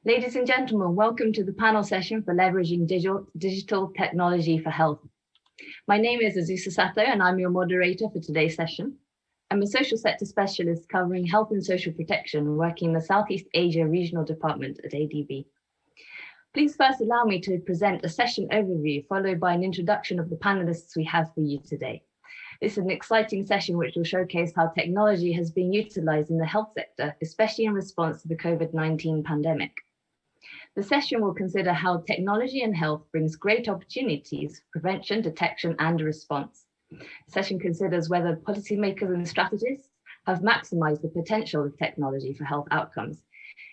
Ladies and gentlemen, welcome to the panel session for leveraging digital technology for health. My name is Azusa Sato and I'm your moderator for today's session. I'm a social sector specialist covering health and social protection, working in the Southeast Asia Regional Department at ADB. Please first allow me to present a session overview, followed by an introduction of the panelists we have for you today. This is an exciting session which will showcase how technology has been utilized in the health sector, especially in response to the COVID-19 pandemic. The session will consider how technology in health brings great opportunities, prevention, detection, and response. The session considers whether policymakers and strategists have maximized the potential of technology for health outcomes,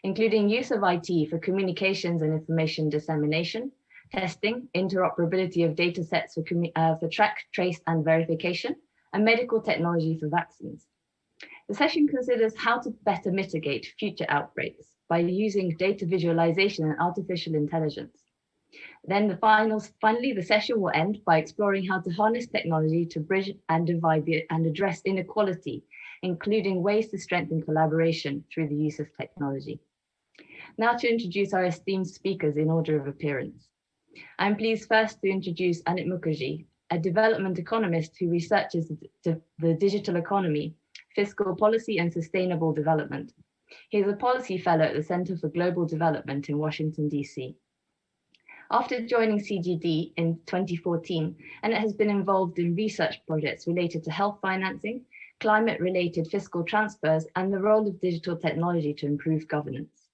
including use of IT for communications and information dissemination, testing, interoperability of data sets for track, trace, and verification, and medical technology for vaccines. The session considers how to better mitigate future outbreaks by using data visualization and artificial intelligence. Then finally, the session will end by exploring how to harness technology to bridge and divide and address inequality, including ways to strengthen collaboration through the use of technology. Now to introduce our esteemed speakers in order of appearance. I'm pleased first to introduce Anit Mukherjee, a development economist who researches the digital economy, fiscal policy, and sustainable development. He is a policy fellow at the Center for Global Development in Washington, D.C. After joining CGD in 2014, Anit has been involved in research projects related to health financing, climate-related fiscal transfers, and the role of digital technology to improve governance.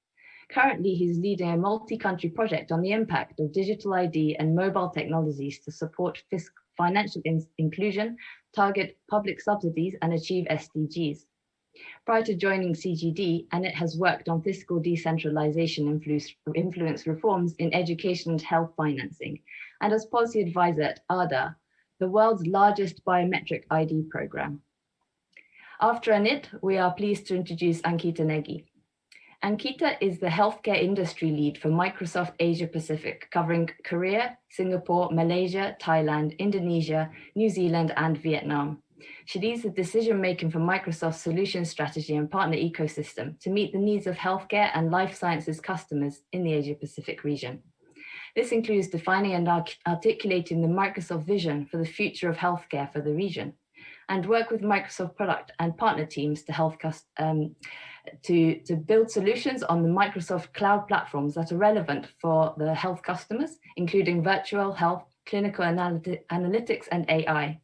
Currently, he's leading a multi-country project on the impact of digital ID and mobile technologies to support financial inclusion, target public subsidies, and achieve SDGs. Prior to joining CGD, Anit has worked on fiscal decentralization influence reforms in education and health financing, and as policy advisor at ADA, the world's largest biometric ID program. After Anit, we are pleased to introduce Ankita Negi. Ankita is the healthcare industry lead for Microsoft Asia Pacific, covering Korea, Singapore, Malaysia, Thailand, Indonesia, New Zealand, and Vietnam. She leads the decision-making for Microsoft's solution strategy and partner ecosystem to meet the needs of healthcare and life sciences customers in the Asia Pacific region. This includes defining and articulating the Microsoft vision for the future of healthcare for the region, and work with Microsoft product and partner teams to help to build solutions on the Microsoft cloud platforms that are relevant for the health customers, including virtual health, clinical analytics, and AI.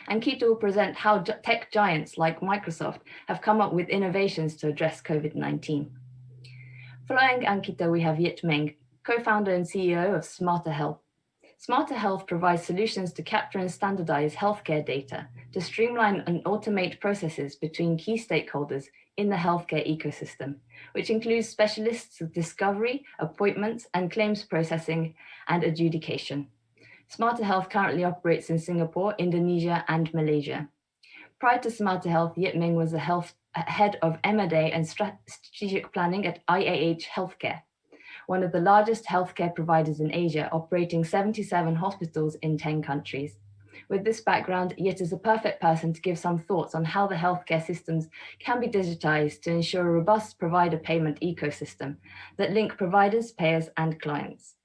Ankita will present how tech giants like Microsoft have come up with innovations to address COVID-19. Following Ankita, we have Ming, co-founder and CEO of Smarter Health. Smarter Health provides solutions to capture and standardize healthcare data to streamline and automate processes between key stakeholders in the healthcare ecosystem, which includes specialists of discovery, appointments, and claims processing and adjudication. Smarter Health currently operates in Singapore, Indonesia, and Malaysia. Prior to Smarter Health, Ming was the head of M&A and strategic planning at IAH Healthcare, one of the largest healthcare providers in Asia, operating 77 hospitals in 10 countries. With this background, Yit is a perfect person to give some thoughts on how the healthcare systems can be digitized to ensure a robust provider payment ecosystem that link providers, payers, and clients.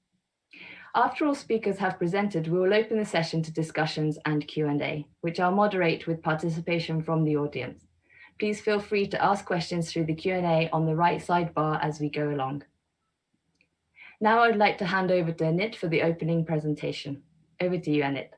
After all speakers have presented, we will open the session to discussions and Q&A, which I'll moderate with participation from the audience. Please feel free to ask questions through the Q&A on the right sidebar as we go along. Now I'd like to hand over to Anit for the opening presentation. Over to you, Anit.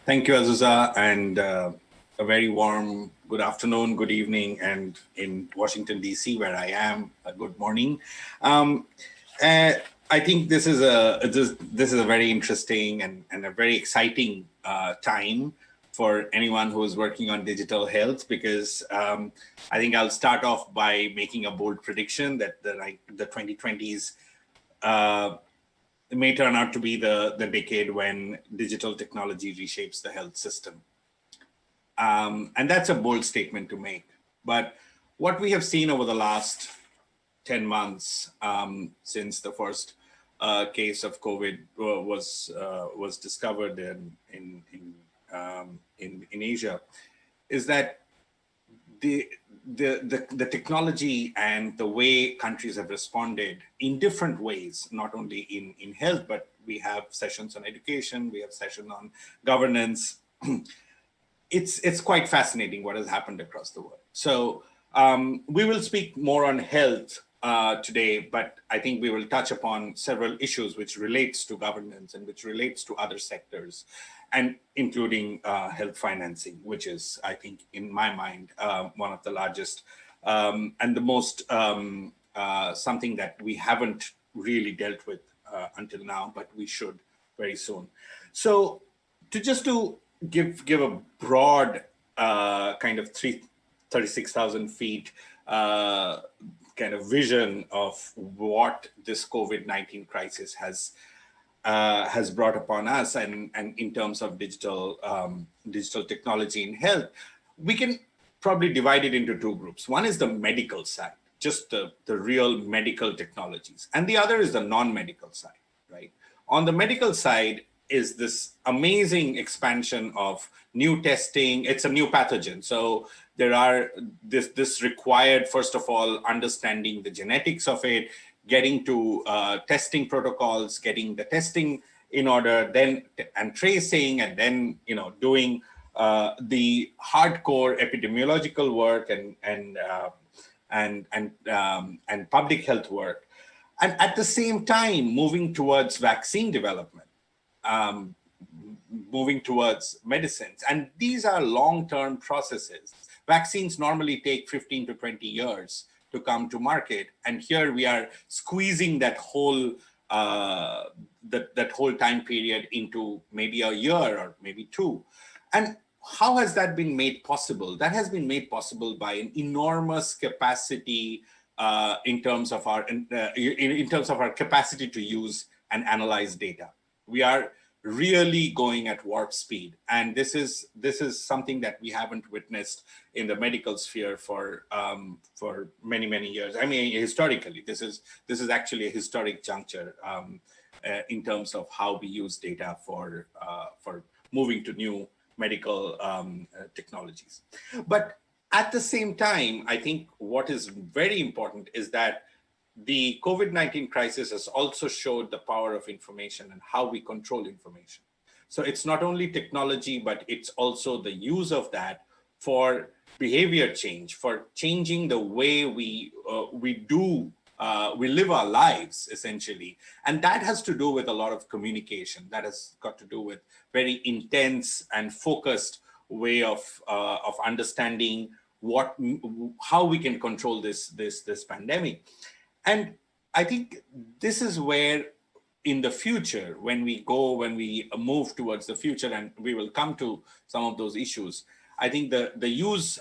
Thank you, Azusa, and a very warm good afternoon, good evening, and in Washington, D.C., where I am, a good morning. I think this is a very interesting and a very exciting time for anyone who is working on digital health, because I think I'll start off by making a bold prediction that the 2020s may turn out to be the decade when digital technology reshapes the health system. And that's a bold statement to make. But what we have seen over the last 10 months since the first case of COVID was discovered in in Asia, is that the technology and the way countries have responded in different ways, not only in health, but we have sessions on education, we have sessions on governance. It's quite fascinating what has happened across the world. So we will speak more on health today, but I think we will touch upon several issues which relates to governance and which relates to other sectors, and including health financing, which is, I think, in my mind, one of the largest and the most something that we haven't really dealt with until now, but we should very soon. So to give a broad kind of 36,000 feet kind of vision of what this COVID-19 crisis has brought upon us, and in terms of digital technology in health, we can probably divide it into two groups. One is the medical side, just the real medical technologies, and the other is the non-medical side, right? On the medical side is this amazing expansion of new testing. It's a new pathogen, so there are this required, first of all, understanding the genetics of it, getting to testing protocols, getting the testing in order, then and tracing, and then doing the hardcore epidemiological work and public health work, and at the same time moving towards vaccine development, moving towards medicines, and these are long-term processes. Vaccines normally take 15 to 20 years to come to market, and here we are squeezing that whole that whole time period into maybe a year or maybe two. And how has that been made possible? That has been made possible by an enormous capacity in terms of our capacity to use and analyze data. We are really going at warp speed, and this is something that we haven't witnessed in the medical sphere for many years. I mean, historically, this is actually a historic juncture in terms of how we use data for moving to new medical technologies. But at the same time, I think what is very important is that the COVID-19 crisis has also showed the power of information and how we control information. So it's not only technology, but it's also the use of that for behavior change, for changing the way we live our lives, essentially. And that has to do with a lot of communication. That has got to do with very intense and focused way of understanding how we can control this pandemic. And I think this is where in the future, when we move towards the future, and we will come to some of those issues, I think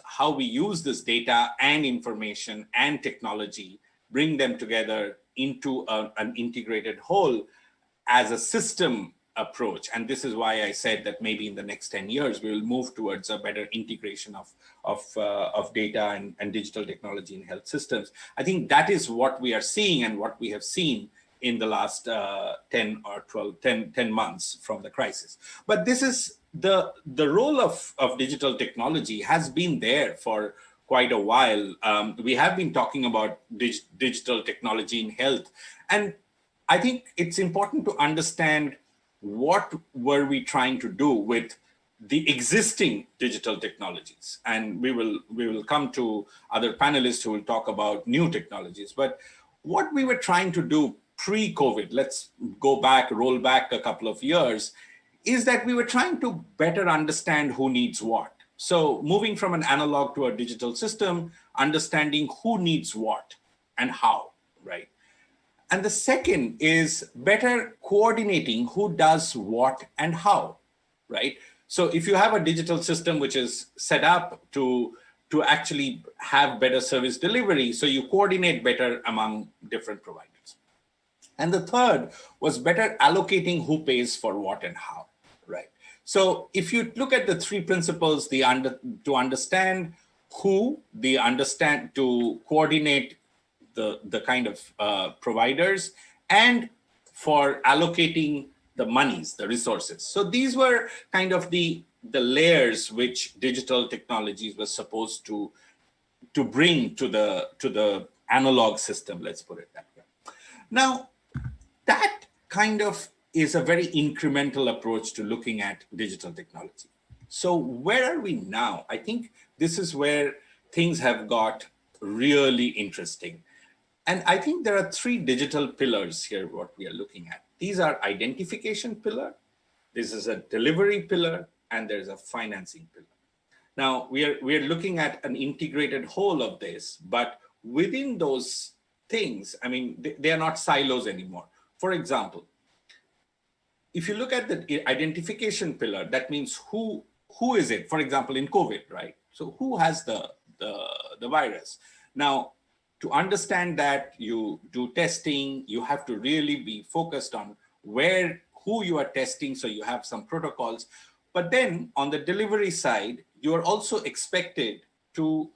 how we use this data and information and technology, bring them together into an integrated whole as a system approach. And this is why I said that maybe in the next 10 years, we will move towards a better integration of data and digital technology in health systems. I think that is what we are seeing and what we have seen in the last 10 months from the crisis. But this is the role of digital technology has been there for quite a while. We have been talking about digital technology in health. And I think it's important to understand what were we trying to do with the existing digital technologies. And we will come to other panelists who will talk about new technologies. But what we were trying to do pre-COVID, let's roll back a couple of years, is that we were trying to better understand who needs what. So moving from an analog to a digital system, understanding who needs what and how, right? And the second is better coordinating who does what and how, right? So if you have a digital system which is set up to actually have better service delivery, so you coordinate better among different providers. And the third was better allocating who pays for what and how, right? So if you look at the three principles, to understand who, to coordinate the kind of providers, and for allocating the monies, the resources. So these were kind of the the layers which digital technologies were supposed to bring to the analog system, let's put it that way. Now, that kind of is a very incremental approach to looking at digital technology. So where are we now? I think this is where things have got really interesting. And I think there are three digital pillars here, what we are looking at. These are identification pillar, this is a delivery pillar, and there's a financing pillar. Now, we are looking at an integrated whole of this, but within those things, I mean, they are not silos anymore. For example, if you look at the identification pillar, that means who is it? For example, in COVID, right? So who has the virus? Now, to understand that, you do testing, you have to really be focused on who you are testing, so you have some protocols. But then on the delivery side, you are also expected to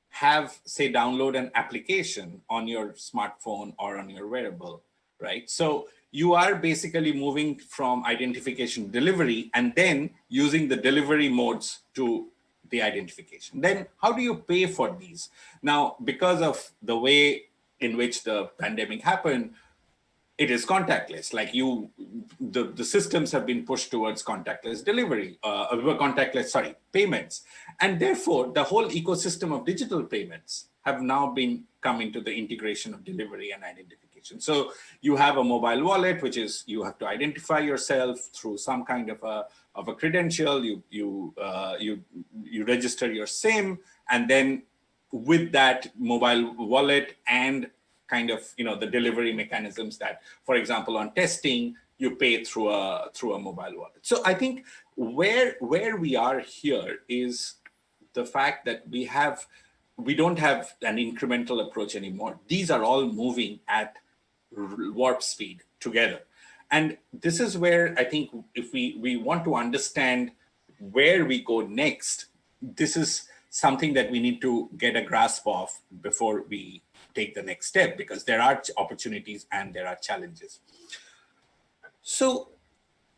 have, say, download an application on your smartphone or on your wearable, right? So you are basically moving from identification delivery and then using the delivery modes to the identification. Then how do you pay for these? Now, because of the way in which the pandemic happened, it is contactless. Like the systems have been pushed towards contactless delivery, payments. And therefore, the whole ecosystem of digital payments have now come into the integration of delivery and identification. So you have a mobile wallet, which is you have to identify yourself through some kind of a credential. You register your SIM, and then with that mobile wallet and kind of the delivery mechanisms that, for example, on testing, you pay through a mobile wallet. So I think where we are here is the fact that we don't have an incremental approach anymore. These are all moving at warp speed together. And this is where I think if we want to understand where we go next, this is something that we need to get a grasp of before we take the next step, because there are opportunities and there are challenges. So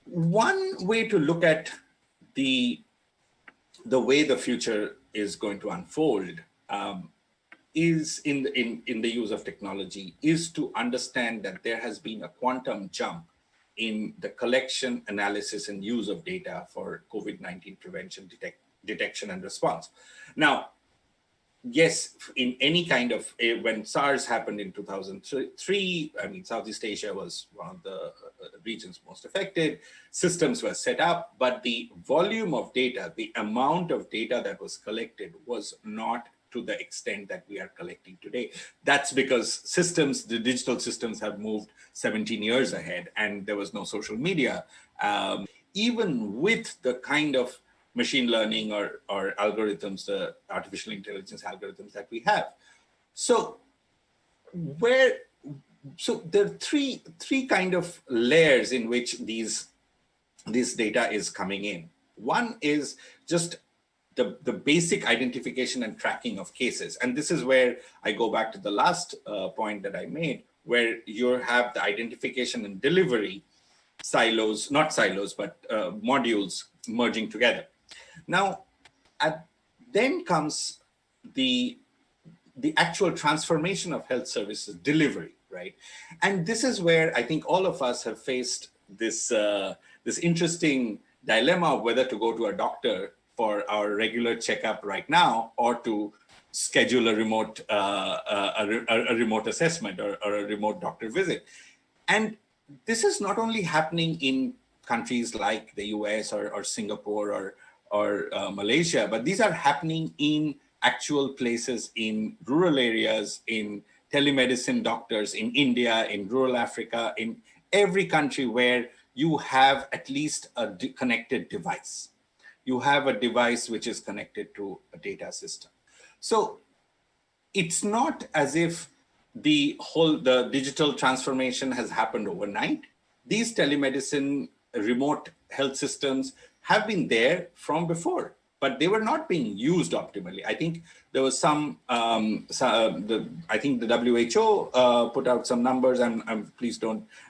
one way to look at the way the future is going to unfold is in the use of technology, is to understand that there has been a quantum jump in the collection, analysis, and use of data for COVID-19 prevention, detection, and response. Now, yes, in any kind of, when SARS happened in 2003, I mean, Southeast Asia was one of the regions most affected. Systems were set up, but the volume of data, the amount of data that was collected was not to the extent that we are collecting today. That's because the digital systems have moved 17 years ahead, and there was no social media. Even with the kind of machine learning or algorithms, the artificial intelligence algorithms that we have. So there are three kind of layers in which this data is coming in. One is just the basic identification and tracking of cases. And this is where I go back to the last point that I made, where you have the identification and delivery silos, not silos, but modules merging together. Now, then comes the actual transformation of health services delivery, right? And this is where I think all of us have faced this interesting dilemma of whether to go to a doctor for our regular checkup right now, or to schedule a remote assessment or a remote doctor visit. And this is not only happening in countries like the US or Singapore or Malaysia, but these are happening in actual places in rural areas, in telemedicine doctors in India, in rural Africa, in every country where you have at least a connected device. You have a device which is connected to a data system. So it's not as if the digital transformation has happened overnight. These telemedicine remote health systems have been there from before, but they were not being used optimally. I think there was I think the WHO put out some numbers, I'm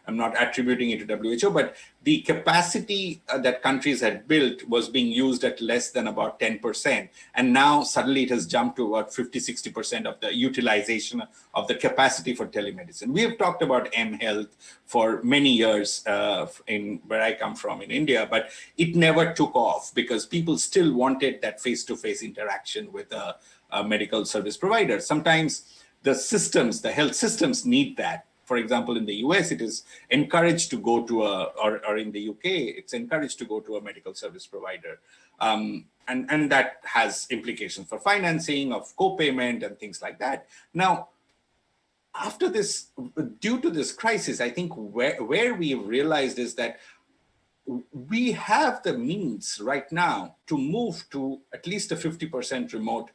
not attributing it to WHO, but the capacity that countries had built was being used at less than about 10%. And now suddenly it has jumped to about 50, 60% of the utilization of the capacity for telemedicine. We have talked about M-Health for many years in where I come from in India, but it never took off because people still wanted that face-to-face interaction with a medical service provider. Sometimes the systems, the health systems need that. For example, in the US, it is encouraged to go to or in the UK, it's encouraged to go to a medical service provider. And that has implications for financing, of co-payment and things like that. Now, after this, due to this crisis, I think where we realized is that we have the means right now to move to at least a 50% remote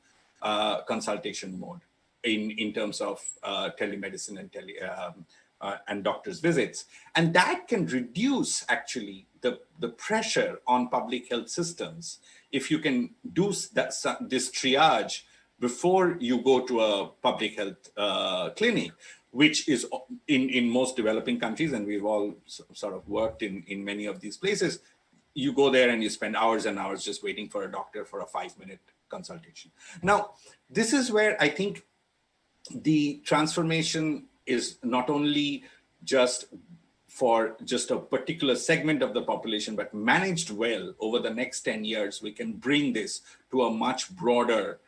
consultation mode in terms of telemedicine and doctors' visits. And that can reduce actually the pressure on public health systems if you can do this triage before you go to a public health clinic, which is in most developing countries, and we've all sort of worked in many of these places. You go there and you spend hours and hours just waiting for a doctor for a 5-minute consultation. Now, this is where I think the transformation is not only just for just a particular segment of the population, but managed well over the next 10 years, we can bring this to a much broader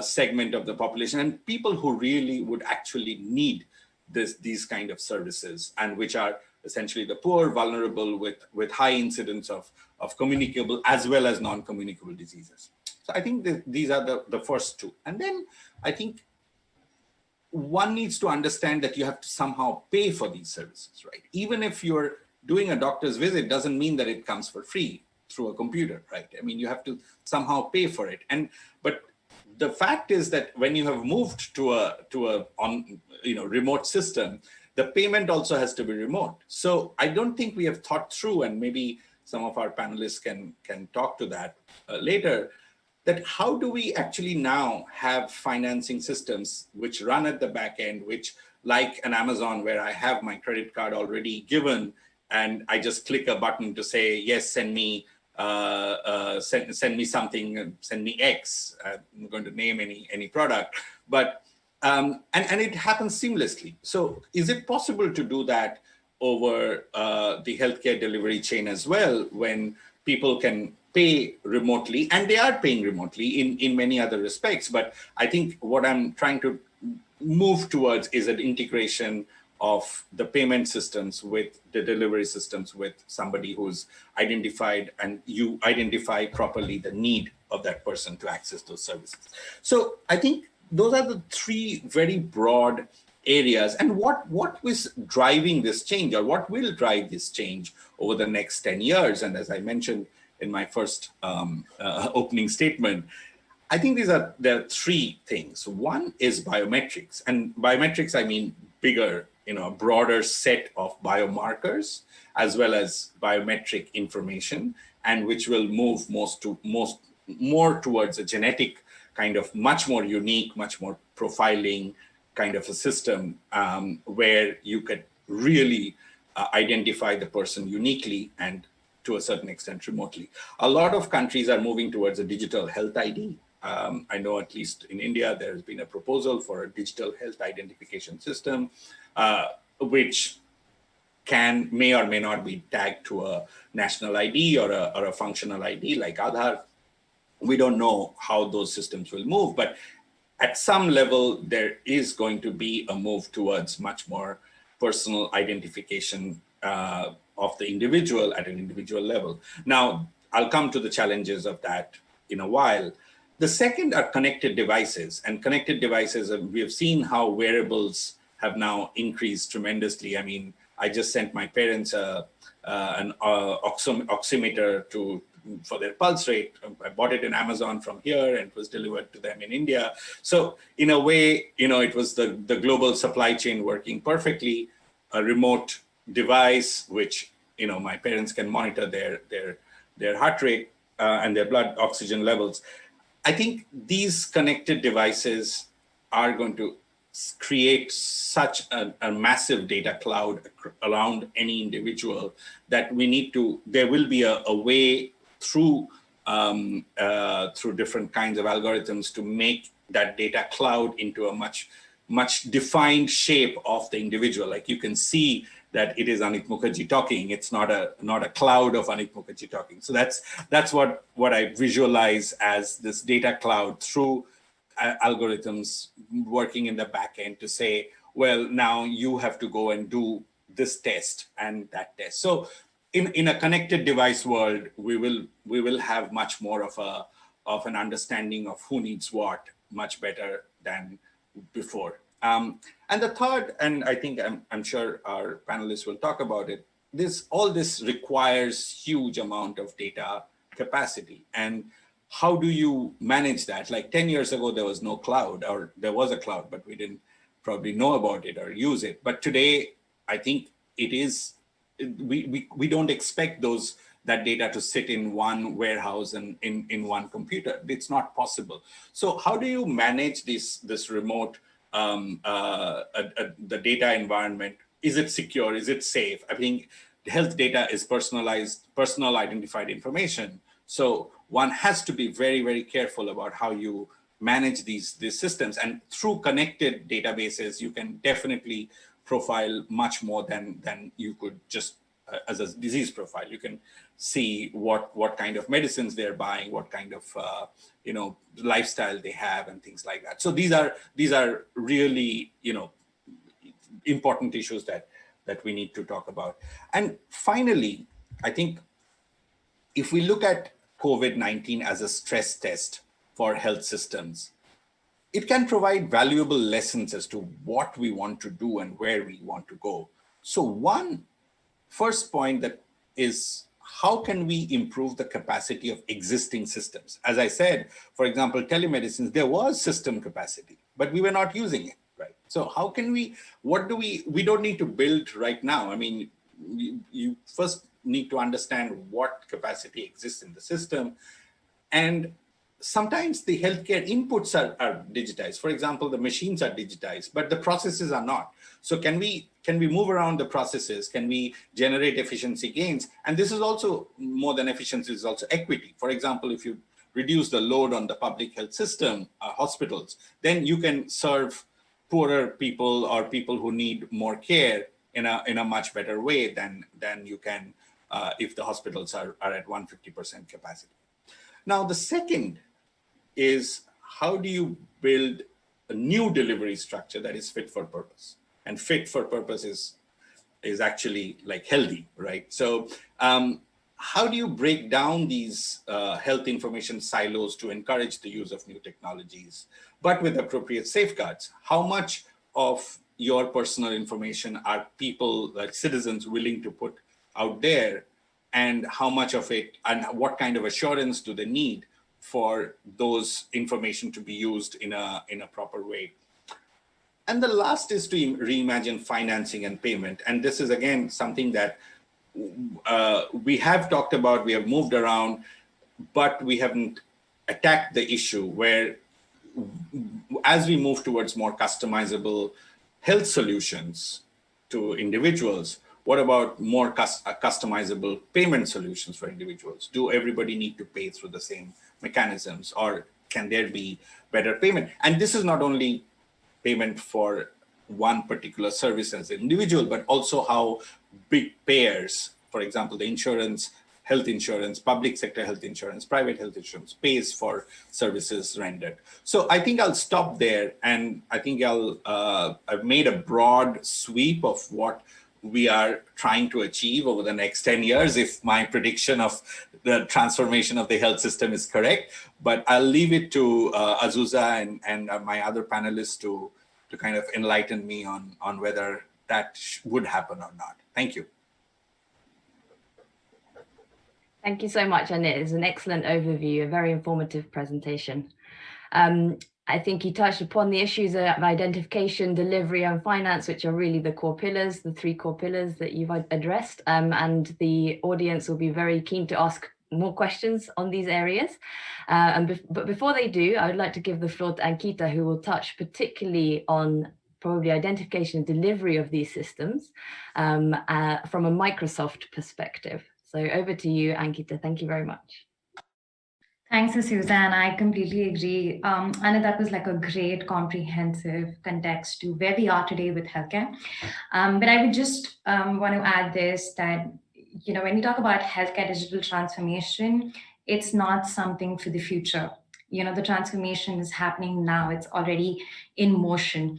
segment of the population and people who really would actually need these kind of services, and which are essentially the poor, vulnerable, with high incidence of communicable as well as non-communicable diseases. So I think these are the first two. And then I think one needs to understand that you have to somehow pay for these services, right? Even if you're doing a doctor's visit, doesn't mean that it comes for free through a computer, right? I mean, you have to somehow pay for it. But the fact is that when you have moved to a remote system, the payment also has to be remote. So I don't think we have thought through, and maybe some of our panelists can talk to that later, that how do we actually now have financing systems which run at the back end, which like an Amazon where I have my credit card already given, and I just click a button to say, yes, send me something, send me X. I'm going to name any product, but and it happens seamlessly. So is it possible to do that over the healthcare delivery chain as well, when people can pay remotely, and they are paying remotely in many other respects? But I think what I'm trying to move towards is an integration of the payment systems with the delivery systems with somebody who's identified, and you identify properly the need of that person to access those services. So I think those are the three very broad areas. And what was driving this change, or what will drive this change over the next 10 years? And as I mentioned in my first opening statement, I think there are three things. One is biometrics, and biometrics, I mean bigger, a broader set of biomarkers as well as biometric information, and which will move more towards a genetic kind of much more unique, much more profiling kind of a system, where you could really identify the person uniquely and to a certain extent remotely. A lot of countries are moving towards a digital health ID. I know at least in India, there has been a proposal for a digital health identification system, which may or may not be tagged to a national ID or a functional ID like Aadhaar. We don't know how those systems will move, but at some level, there is going to be a move towards much more personal identification of the individual at an individual level. Now, I'll come to the challenges of that in a while. The second are connected devices, and connected devices, we have seen how wearables have now increased tremendously. I mean, I just sent my parents an oximeter for their pulse rate. I bought it in Amazon from here, and it was delivered to them in India. So in a way, it was the global supply chain working perfectly, a remote device, which, my parents can monitor their heart rate and their blood oxygen levels. I think these connected devices are going to create such a massive data cloud around any individual that there will be a way through different kinds of algorithms to make that data cloud into a much defined shape of the individual. Like you can see that it is Anit Mukherjee talking. It's not a cloud of Anit Mukherjee talking. So that's what I visualize as this data cloud through algorithms working in the back end to say, well, now you have to go and do this test and that test. So in a connected device world, we will have much more of an understanding of who needs what much better than before. And the third, and I think I'm sure our panelists will talk about it, all this requires huge amount of data capacity. And how do you manage that? Like 10 years ago, there was no cloud, or there was a cloud, but we didn't probably know about it or use it. But today, I think it is, we don't expect that data to sit in one warehouse and in one computer. It's not possible. So how do you manage this remote, the data environment? Is it secure? Is it safe? I think health data is personal identified information. So one has to be very, very careful about how you manage these systems. And through connected databases, you can definitely profile much more than you could just as a disease profile. You can see what kind of medicines they're buying, what kind of lifestyle they have, and things like that. So these are really important issues that we need to talk about. And finally, I think if we look at COVID-19 as a stress test for health systems, it can provide valuable lessons as to what we want to do and where we want to go. So one first point that is, how can we improve the capacity of existing systems? As I said, for example, telemedicine, there was system capacity, but we were not using it, right? So how can we don't need to build right now. I mean, you first need to understand what capacity exists in the system. And sometimes the healthcare inputs are digitized. For example, the machines are digitized, but the processes are not. So can we move around the processes? Can we generate efficiency gains? And this is also more than efficiency, is also equity. For example, if you reduce the load on the public health system, hospitals, then you can serve poorer people or people who need more care in a much better way than you can if the hospitals are at 150% capacity. Now, the second is, how do you build a new delivery structure that is fit for purpose? And fit for purpose is actually like healthy, right? So how do you break down these health information silos to encourage the use of new technologies, but with appropriate safeguards? How much of your personal information are people, like citizens, willing to put out there? And how much of it, and what kind of assurance do they need for those information to be used in a proper way? And the last is to reimagine financing and payment. And this is, again, something that we have talked about, we have moved around, but we haven't attacked the issue where, as we move towards more customizable health solutions to individuals, what about more customizable payment solutions for individuals? Do everybody need to pay through the same mechanisms, or can there be better payment? And this is not only payment for one particular service as an individual, but also how big payers, for example, the insurance, health insurance, public sector health insurance, private health insurance, pays for services rendered. So I think I'll stop there, and I think I've made a broad sweep of what we are trying to achieve over the next 10 years, if my prediction of the transformation of the health system is correct. But I'll leave it to Azusa and my other panelists to kind of enlighten me on whether that would happen or not. Thank you. Thank you so much, Anit. It's an excellent overview, a very informative presentation. I think you touched upon the issues of identification, delivery, and finance, which are really the core pillars, the three core pillars that you've addressed. And the audience will be very keen to ask more questions on these areas. But before they do, I would like to give the floor to Ankita, who will touch particularly on probably identification and delivery of these systems from a Microsoft perspective. So over to you, Ankita. Thank you very much. Thanks, Azusa, and I completely agree. Anit, that was like a great comprehensive context to where we are today with healthcare. But I would just want to add this, that when we talk about healthcare digital transformation, it's not something for the future. The transformation is happening now. It's already in motion.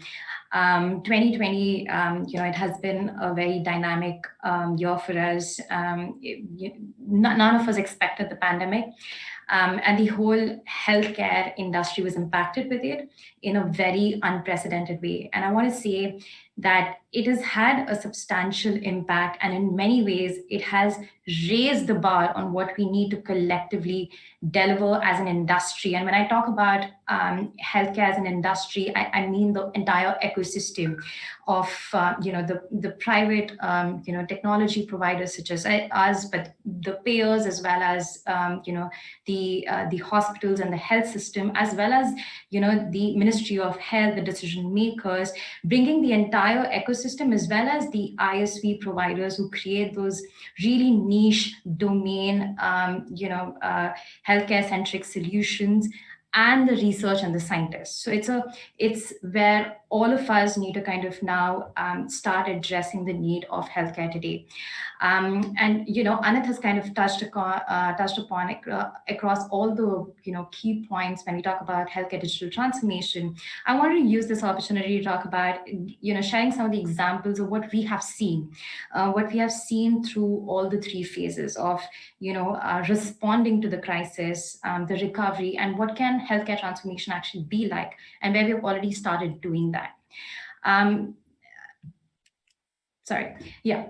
2020, it has been a very dynamic year for us. None of us expected the pandemic. And the whole healthcare industry was impacted with it in a very unprecedented way. And I want to say that it has had a substantial impact, and in many ways, it has raised the bar on what we need to collectively deliver as an industry. And when I talk about healthcare as an industry, I mean the entire ecosystem of the private technology providers such as us, but the payers as well as the hospitals and the health system, as well as the Ministry of Health, the decision makers, bringing the entire ecosystem, as well as the ISV providers who create those really niche domain healthcare centric solutions, and the research and the scientists. So it's where all of us need to kind of now start addressing the need of healthcare today. And Anit has kind of touched upon across all the key points when we talk about healthcare digital transformation. I wanted to use this opportunity to talk about sharing some of the examples of what we have seen through all the three phases of responding to the crisis, the recovery, and what can healthcare transformation actually be like, and where we've already started doing that.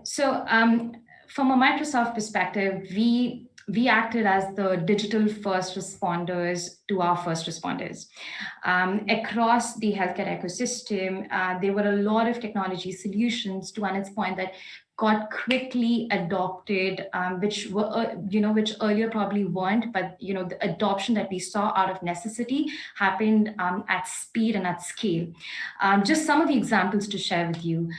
So from a Microsoft perspective, we acted as the digital first responders to our first responders. Across the healthcare ecosystem, there were a lot of technology solutions, to Anit's point, that got quickly adopted, which earlier probably weren't, but the adoption that we saw out of necessity happened at speed and at scale. Just some of the examples to share with you.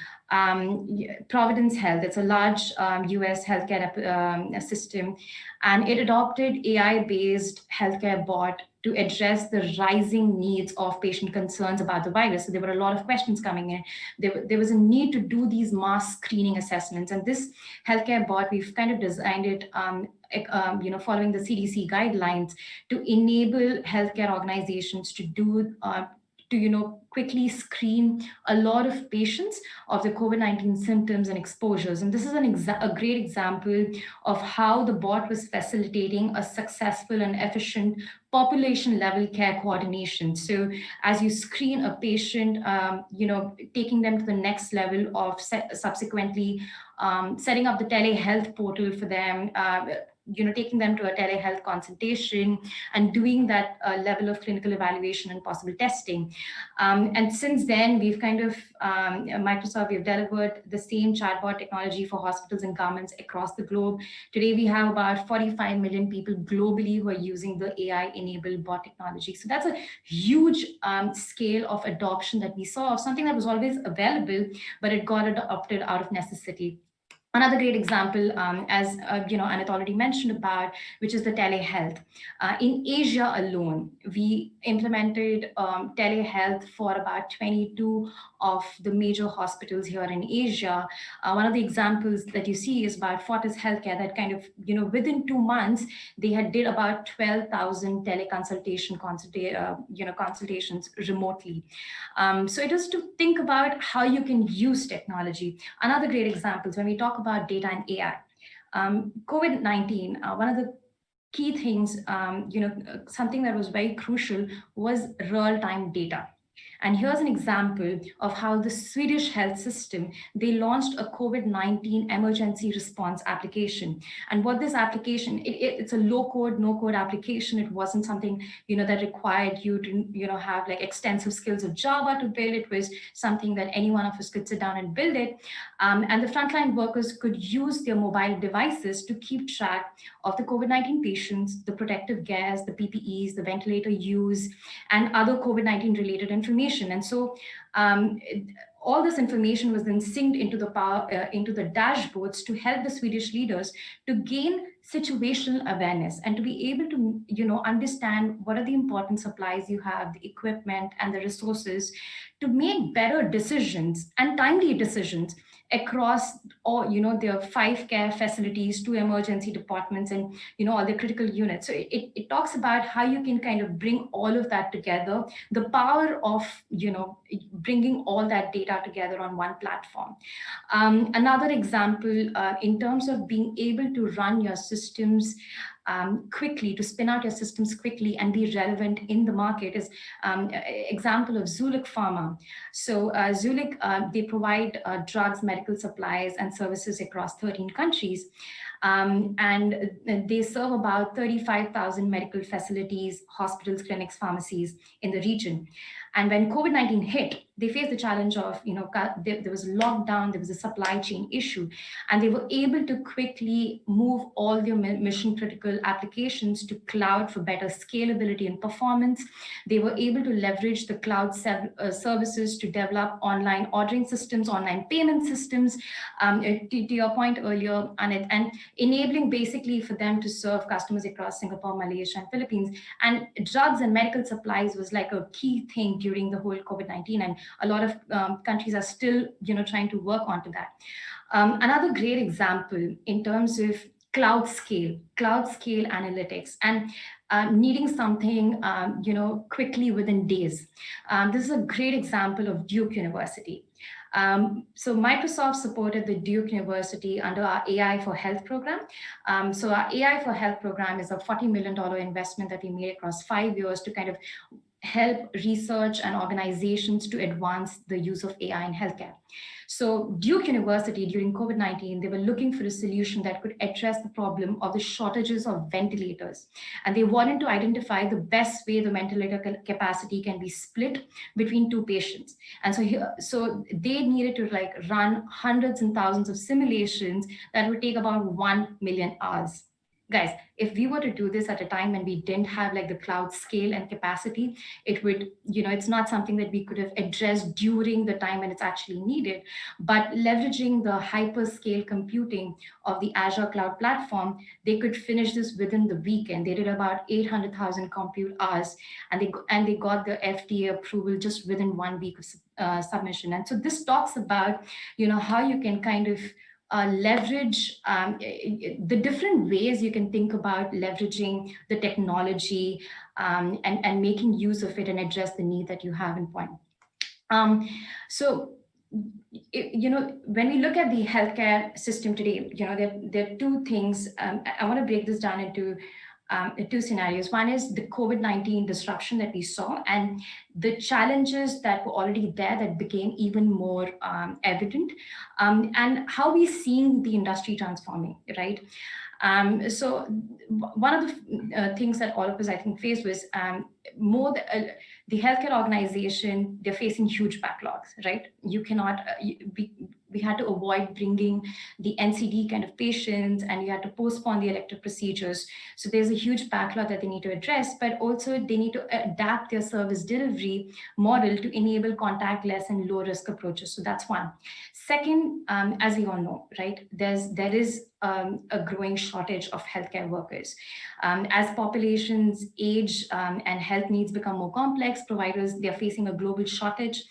Providence Health, it's a large US healthcare system, and it adopted AI-based healthcare bot to address the rising needs of patient concerns about the virus. So there were a lot of questions coming in. There was a need to do these mass screening assessments. And this healthcare bot, we've kind of designed it following the CDC guidelines to enable healthcare organizations to do quickly screen a lot of patients of the COVID-19 symptoms and exposures. And this is a great example of how the bot was facilitating a successful and efficient population level care coordination. So as you screen a patient, taking them to the next level of subsequently setting up the telehealth portal for them, taking them to a telehealth consultation and doing that level of clinical evaluation and possible testing. And since then, we've kind of, Microsoft, we've delivered the same chatbot technology for hospitals and governments across the globe. Today, we have about 45 million people globally who are using the AI-enabled bot technology. So that's a huge scale of adoption that we saw of something that was always available, but it got adopted out of necessity. Another great example, as Anit already mentioned about, which is the telehealth. In Asia alone, we implemented telehealth for about 22 of the major hospitals here in Asia. One of the examples that you see is about Fortis Healthcare, that kind of, within 2 months, they did about 12,000 teleconsultation consultations remotely. So it is to think about how you can use technology. Another great example is when we talk about data and AI. COVID-19, one of the key things, something that was very crucial was real-time data. And here's an example of how the Swedish health system, they launched a COVID-19 emergency response application. And what this application, it's a low-code, no-code application. It wasn't something, that required you to, have like extensive skills of Java to build. It was something that any one of us could sit down and build it. And the frontline workers could use their mobile devices to keep track of the COVID-19 patients, the protective gears, the PPEs, the ventilator use, and other COVID-19 related information. transmission. And so all this information was then synced into the dashboards to help the Swedish leaders to gain situational awareness and to be able to, understand what are the important supplies you have, the equipment and the resources to make better decisions and timely decisions across all, their 5 care facilities, 2 emergency departments, and, all the critical units. So it talks about how you can kind of bring all of that together, the power of, bringing all that data together on one platform. Another example, in terms of being able to run your systems quickly, to spin out your systems quickly and be relevant in the market, is example of Zulik Pharma. So Zulik, they provide drugs, medical supplies and services across 13 countries. And they serve about 35,000 medical facilities, hospitals, clinics, pharmacies in the region. And when COVID-19 hit, they faced the challenge of, there was a lockdown, there was a supply chain issue, and they were able to quickly move all their mission critical applications to cloud for better scalability and performance. They were able to leverage the cloud services to develop online ordering systems, online payment systems, to your point earlier, Anit, and enabling basically for them to serve customers across Singapore, Malaysia, and Philippines. And drugs and medical supplies was like a key thing during the whole COVID-19, and a lot of countries are still, trying to work onto that. Another great example in terms of cloud scale analytics, and needing something, quickly within days. This is a great example of Duke University. So Microsoft supported the Duke University under our AI for Health program. So our AI for Health program is a $40 million investment that we made across 5 years to kind of help research and organizations to advance the use of AI in healthcare. So Duke University during COVID-19, they were looking for a solution that could address the problem of the shortages of ventilators. And they wanted to identify the best way the ventilator capacity can be split between 2 patients. And so they needed to run hundreds and thousands of simulations that would take about 1 million hours. Guys, if we were to do this at a time when we didn't have the cloud scale and capacity, it would, it's not something that we could have addressed during the time when it's actually needed. But leveraging the hyperscale computing of the Azure cloud platform, they could finish this within the weekend. They did about 800,000 compute hours, and they got the FDA approval just within 1 week of submission. And so this talks about, how you can kind of leverage the different ways you can think about leveraging the technology and making use of it and address the need that you have in point. So, when we look at the healthcare system today, there are 2 things. I want to break this down into 2 scenarios. One is the COVID-19 disruption that we saw and the challenges that were already there that became even more evident, and how we're seeing the industry transforming, right? So one of the things that all of us, I think, faced was the healthcare organization, they're facing huge backlogs, right? You cannot, we had to avoid bringing the NCD kind of patients, and you had to postpone the elective procedures. So there's a huge backlog that they need to address, but also they need to adapt their service delivery model to enable contactless and low risk approaches. So that's one. Second, as we all know, right, there is a growing shortage of healthcare workers. As populations age and health needs become more complex, providers, they're facing a global shortage.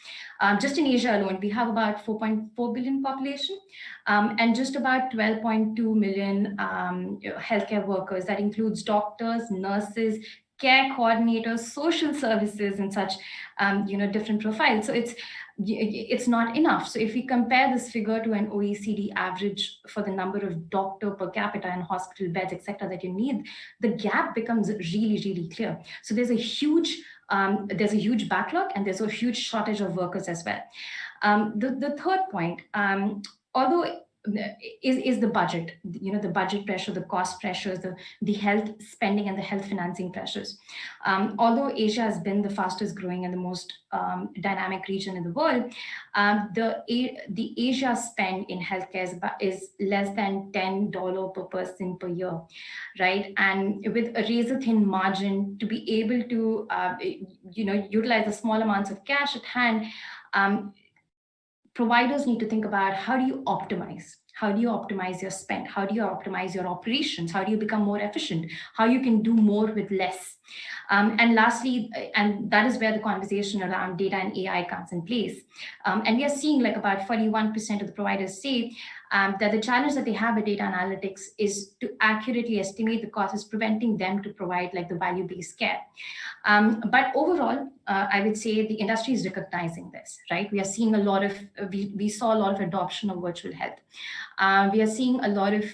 Just in Asia alone, we have about 4.4 billion population and just about 12.2 million healthcare workers. That includes doctors, nurses, care coordinators, social services, and such, different profiles. So it's not enough. So if we compare this figure to an OECD average for the number of doctor per capita and hospital beds, etc., that you need, the gap becomes really, really clear. So there's a huge backlog, and there's a huge shortage of workers as well. The third point, although is the budget, the budget pressure, the cost pressures, the health spending and the health financing pressures. Although Asia has been the fastest growing and the most dynamic region in the world, the Asia spend in healthcare is less than $10 per person per year, right? And with a razor thin margin to be able to, utilize the small amounts of cash at hand, providers need to think about how do you optimize? How do you optimize your spend? How do you optimize your operations? How do you become more efficient? How you can do more with less? And lastly, and that is where the conversation around data and AI comes in place. And we are seeing like about 41% of the providers say that the challenge that they have with data analytics is to accurately estimate the cost is preventing them to provide like the value-based care. But overall, I would say the industry is recognizing this, right? We are seeing a lot of, we saw a lot of adoption of virtual health. We are seeing a lot of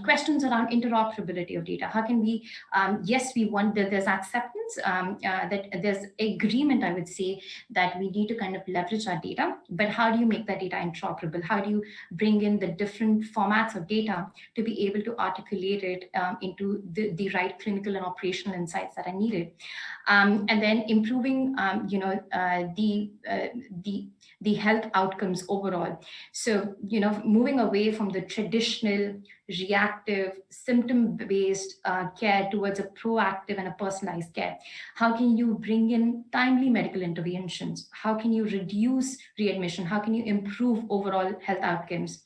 questions around interoperability of data. How can we, yes, we want that there's acceptance, that there's agreement, I would say, that we need to kind of leverage our data, but how do you make that data interoperable? How do you bring in the different formats of data to be able to articulate it into the right clinical and operational insights that are needed? And then improving, the health outcomes overall. So, moving away from the traditional reactive symptom-based care towards a proactive and a personalized care. How can you bring in timely medical interventions? How can you reduce readmission? How can you improve overall health outcomes?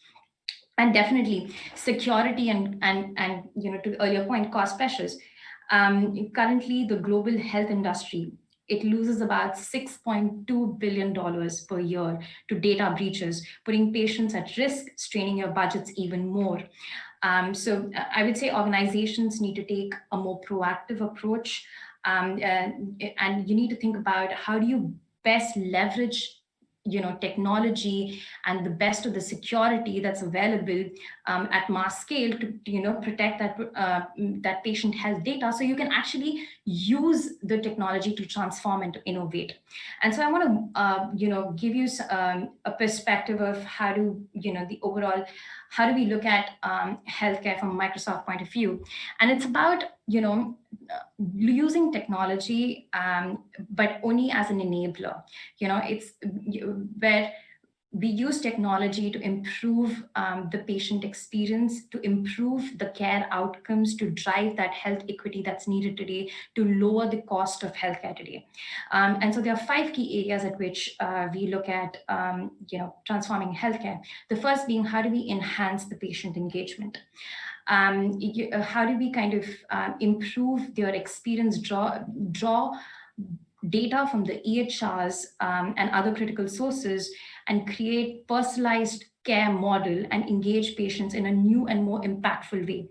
And definitely security and to the earlier point, cost pressures. Currently, the global health industry, it loses about $6.2 billion per year to data breaches, putting patients at risk, straining your budgets even more. So I would say organizations need to take a more proactive approach, and you need to think about how do you best leverage technology and the best of the security that's available at mass scale to protect that patient health data, so you can actually use the technology to transform and to innovate. And so I want to give you a perspective of how do the overall, how do we look at healthcare from a Microsoft point of view. And it's about using technology, but only as an enabler. It's where we use technology to improve the patient experience, to improve the care outcomes, to drive that health equity that's needed today, to lower the cost of healthcare today. And so there are 5 key areas at which we look at transforming healthcare. The first being, how do we enhance the patient engagement? How do we kind of improve their experience, draw data from the EHRs and other critical sources, and create personalized care model and engage patients in a new and more impactful way.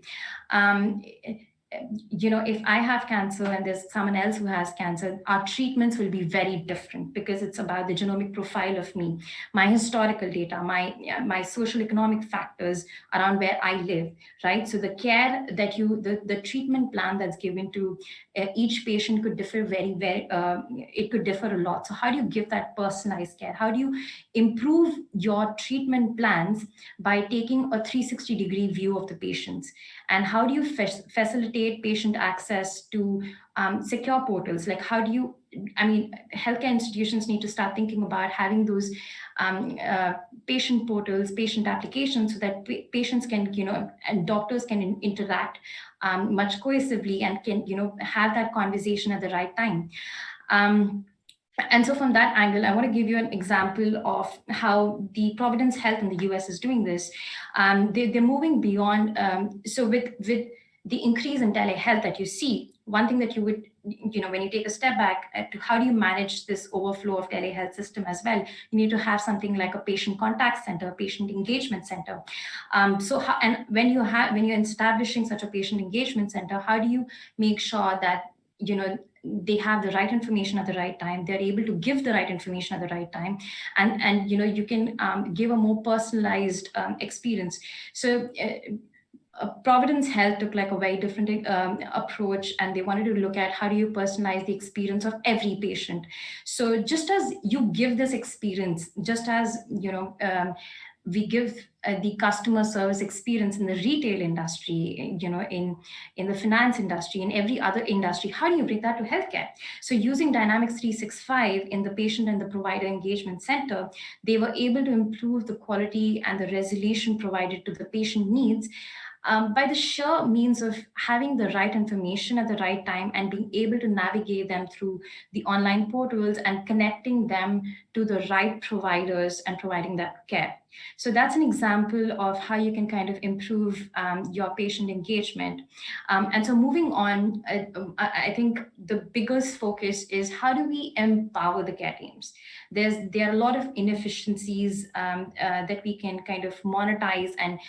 If I have cancer and there's someone else who has cancer, our treatments will be very different because it's about the genomic profile of me, my historical data, my social economic factors around where I live, right? So the care that the treatment plan that's given to each patient could differ it could differ a lot. So how do you give that personalized care? How do you improve your treatment plans by taking a 360-degree view of the patients? And how do you facilitate patient access to secure portals? Like how do you, healthcare institutions need to start thinking about having those patient portals, patient applications, so that patients can, and doctors can interact much cohesively and can, have that conversation at the right time. And so from that angle, I want to give you an example of how the Providence Health in the US is doing this. They're moving beyond, so with the increase in telehealth that you see, one thing that you would, when you take a step back to how do you manage this overflow of telehealth system as well, you need to have something like a patient contact center, a patient engagement center. And when you're establishing such a patient engagement center, how do you make sure that, they have the right information at the right time, they're able to give the right information at the right time, and you can give a more personalized experience. So Providence Health took like a very different approach, and they wanted to look at how do you personalize the experience of every patient. So just as you give this experience, just as we give the customer service experience in the retail industry, in the finance industry, in every other industry, how do you bring that to healthcare? So using Dynamics 365 in the patient and the provider engagement center, they were able to improve the quality and the resolution provided to the patient needs by the sheer means of having the right information at the right time and being able to navigate them through the online portals and connecting them to the right providers and providing that care. So that's an example of how you can kind of improve your patient engagement. And so moving on, I think the biggest focus is how do we empower the care teams? There are a lot of inefficiencies that we can kind of monetize and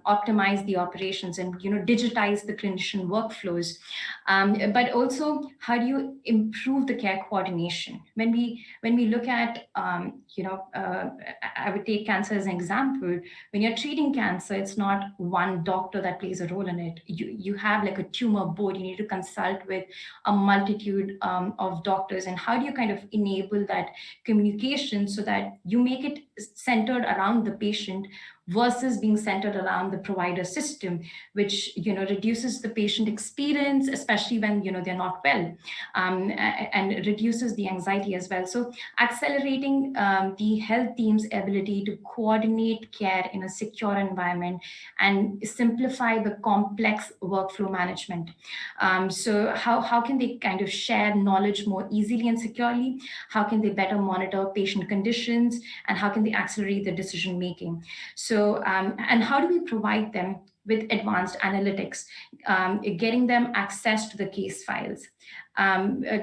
optimize the operations and digitize the clinician workflows. But also, how do you improve the care coordination? When we look at I would take cancer as an example. When you're treating cancer, it's not one doctor that plays a role in it. You have like a tumor board. You need to consult with a multitude of doctors. And how do you kind of enable that communication so that you make it centered around the patient versus being centered around the provider system, which reduces the patient experience, especially when they're not well, and reduces the anxiety as well. So accelerating the health team's ability to coordinate care in a secure environment and simplify the complex workflow management. So how can they kind of share knowledge more easily and securely? How can they better monitor patient conditions? And how can they accelerate the decision making? So, and how do we provide them with advanced analytics, getting them access to the case files,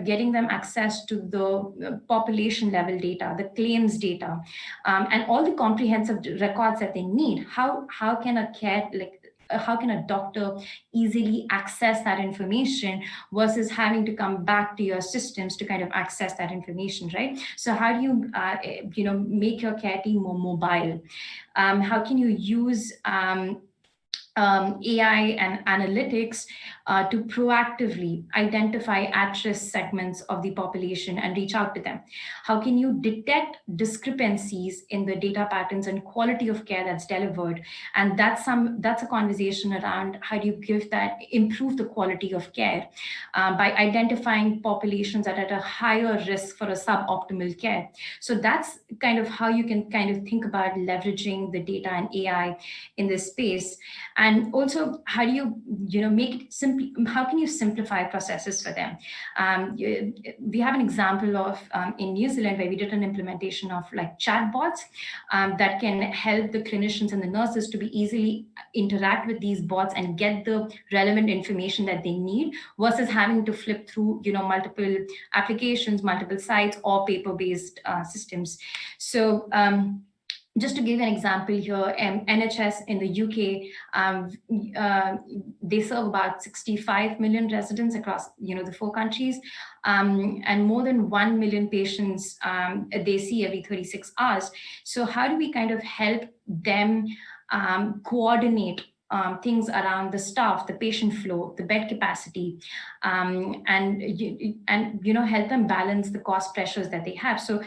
getting them access to the population level data, the claims data, and all the comprehensive records that they need? How can a doctor easily access that information versus having to come back to your systems to kind of access that information, right? So how do you, make your care team more mobile? How can you use AI and analytics to proactively identify at-risk segments of the population and reach out to them? How can you detect discrepancies in the data patterns and quality of care that's delivered? And that's a conversation around how do you improve the quality of care by identifying populations that are at a higher risk for a suboptimal care. So that's kind of how you can kind of think about leveraging the data and AI in this space. And also, how do you, make it simple? How can you simplify processes for them? We have an example of in New Zealand where we did an implementation of like chatbots that can help the clinicians and the nurses to be easily interact with these bots and get the relevant information that they need versus having to flip through, multiple applications, multiple sites, or paper-based systems. So. Just to give an example here, NHS in the UK, they serve about 65 million residents across, the 4 countries, and more than 1 million patients they see every 36 hours. So how do we kind of help them coordinate things around the staff, the patient flow, the bed capacity, and help them balance the cost pressures that they have? So.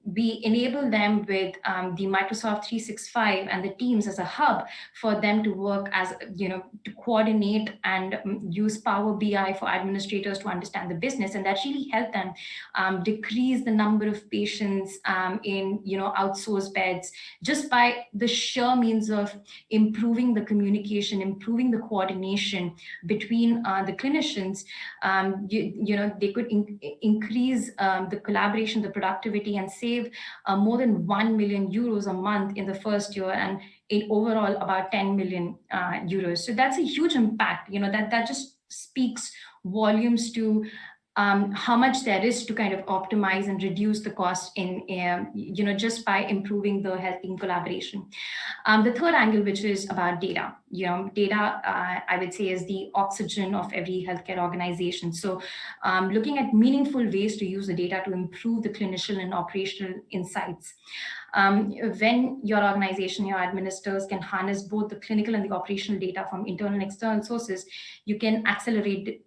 We enable them with the Microsoft 365 and the Teams as a hub for them to work as, to coordinate and use Power BI for administrators to understand the business. And that really helped them decrease the number of patients in, outsourced beds just by the sheer means of improving the communication, improving the coordination between the clinicians. They could increase the collaboration, the productivity, and save more than 1 million euros a month in the first year, and in overall about 10 million euros. So that's a huge impact. That just speaks volumes to how much there is to kind of optimize and reduce the cost in, just by improving the health team collaboration. The third angle, which is about data. Data, I would say, is the oxygen of every healthcare organization. So looking at meaningful ways to use the data to improve the clinician and operational insights. When your organization, your administrators can harness both the clinical and the operational data from internal and external sources, you can accelerate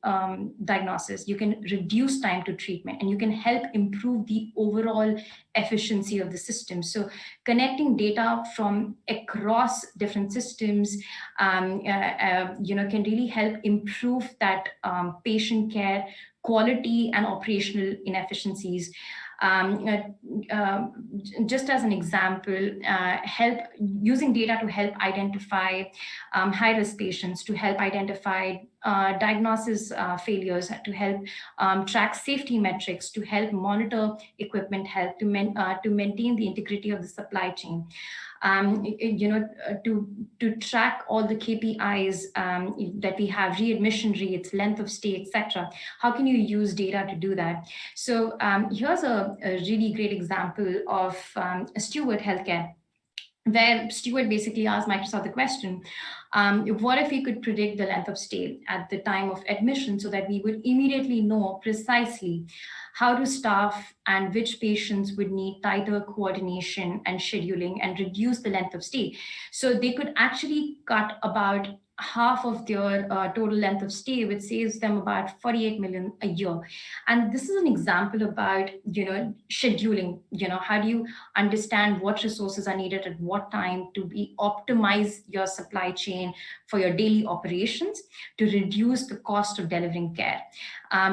diagnosis, you can reduce time to treatment, and you can help improve the overall efficiency of the system. So connecting data from across different systems, can really help improve that patient care quality and operational inefficiencies. Just as an example, help using data to help identify high-risk patients, to help identify diagnosis failures, to help track safety metrics, to help monitor equipment health, to maintain the integrity of the supply chain. To track all the KPIs that we have, readmission rates, length of stay, etc. How can you use data to do that? So here's a really great example of Steward Healthcare, where Steward basically asked Microsoft the question, what if we could predict the length of stay at the time of admission so that we would immediately know precisely how to staff and which patients would need tighter coordination and scheduling and reduce the length of stay. So they could actually cut about half of their total length of stay, which saves them about 48 million a year. And this is an example about, scheduling, how do you understand what resources are needed at what time to optimize your supply chain for your daily operations to reduce the cost of delivering care.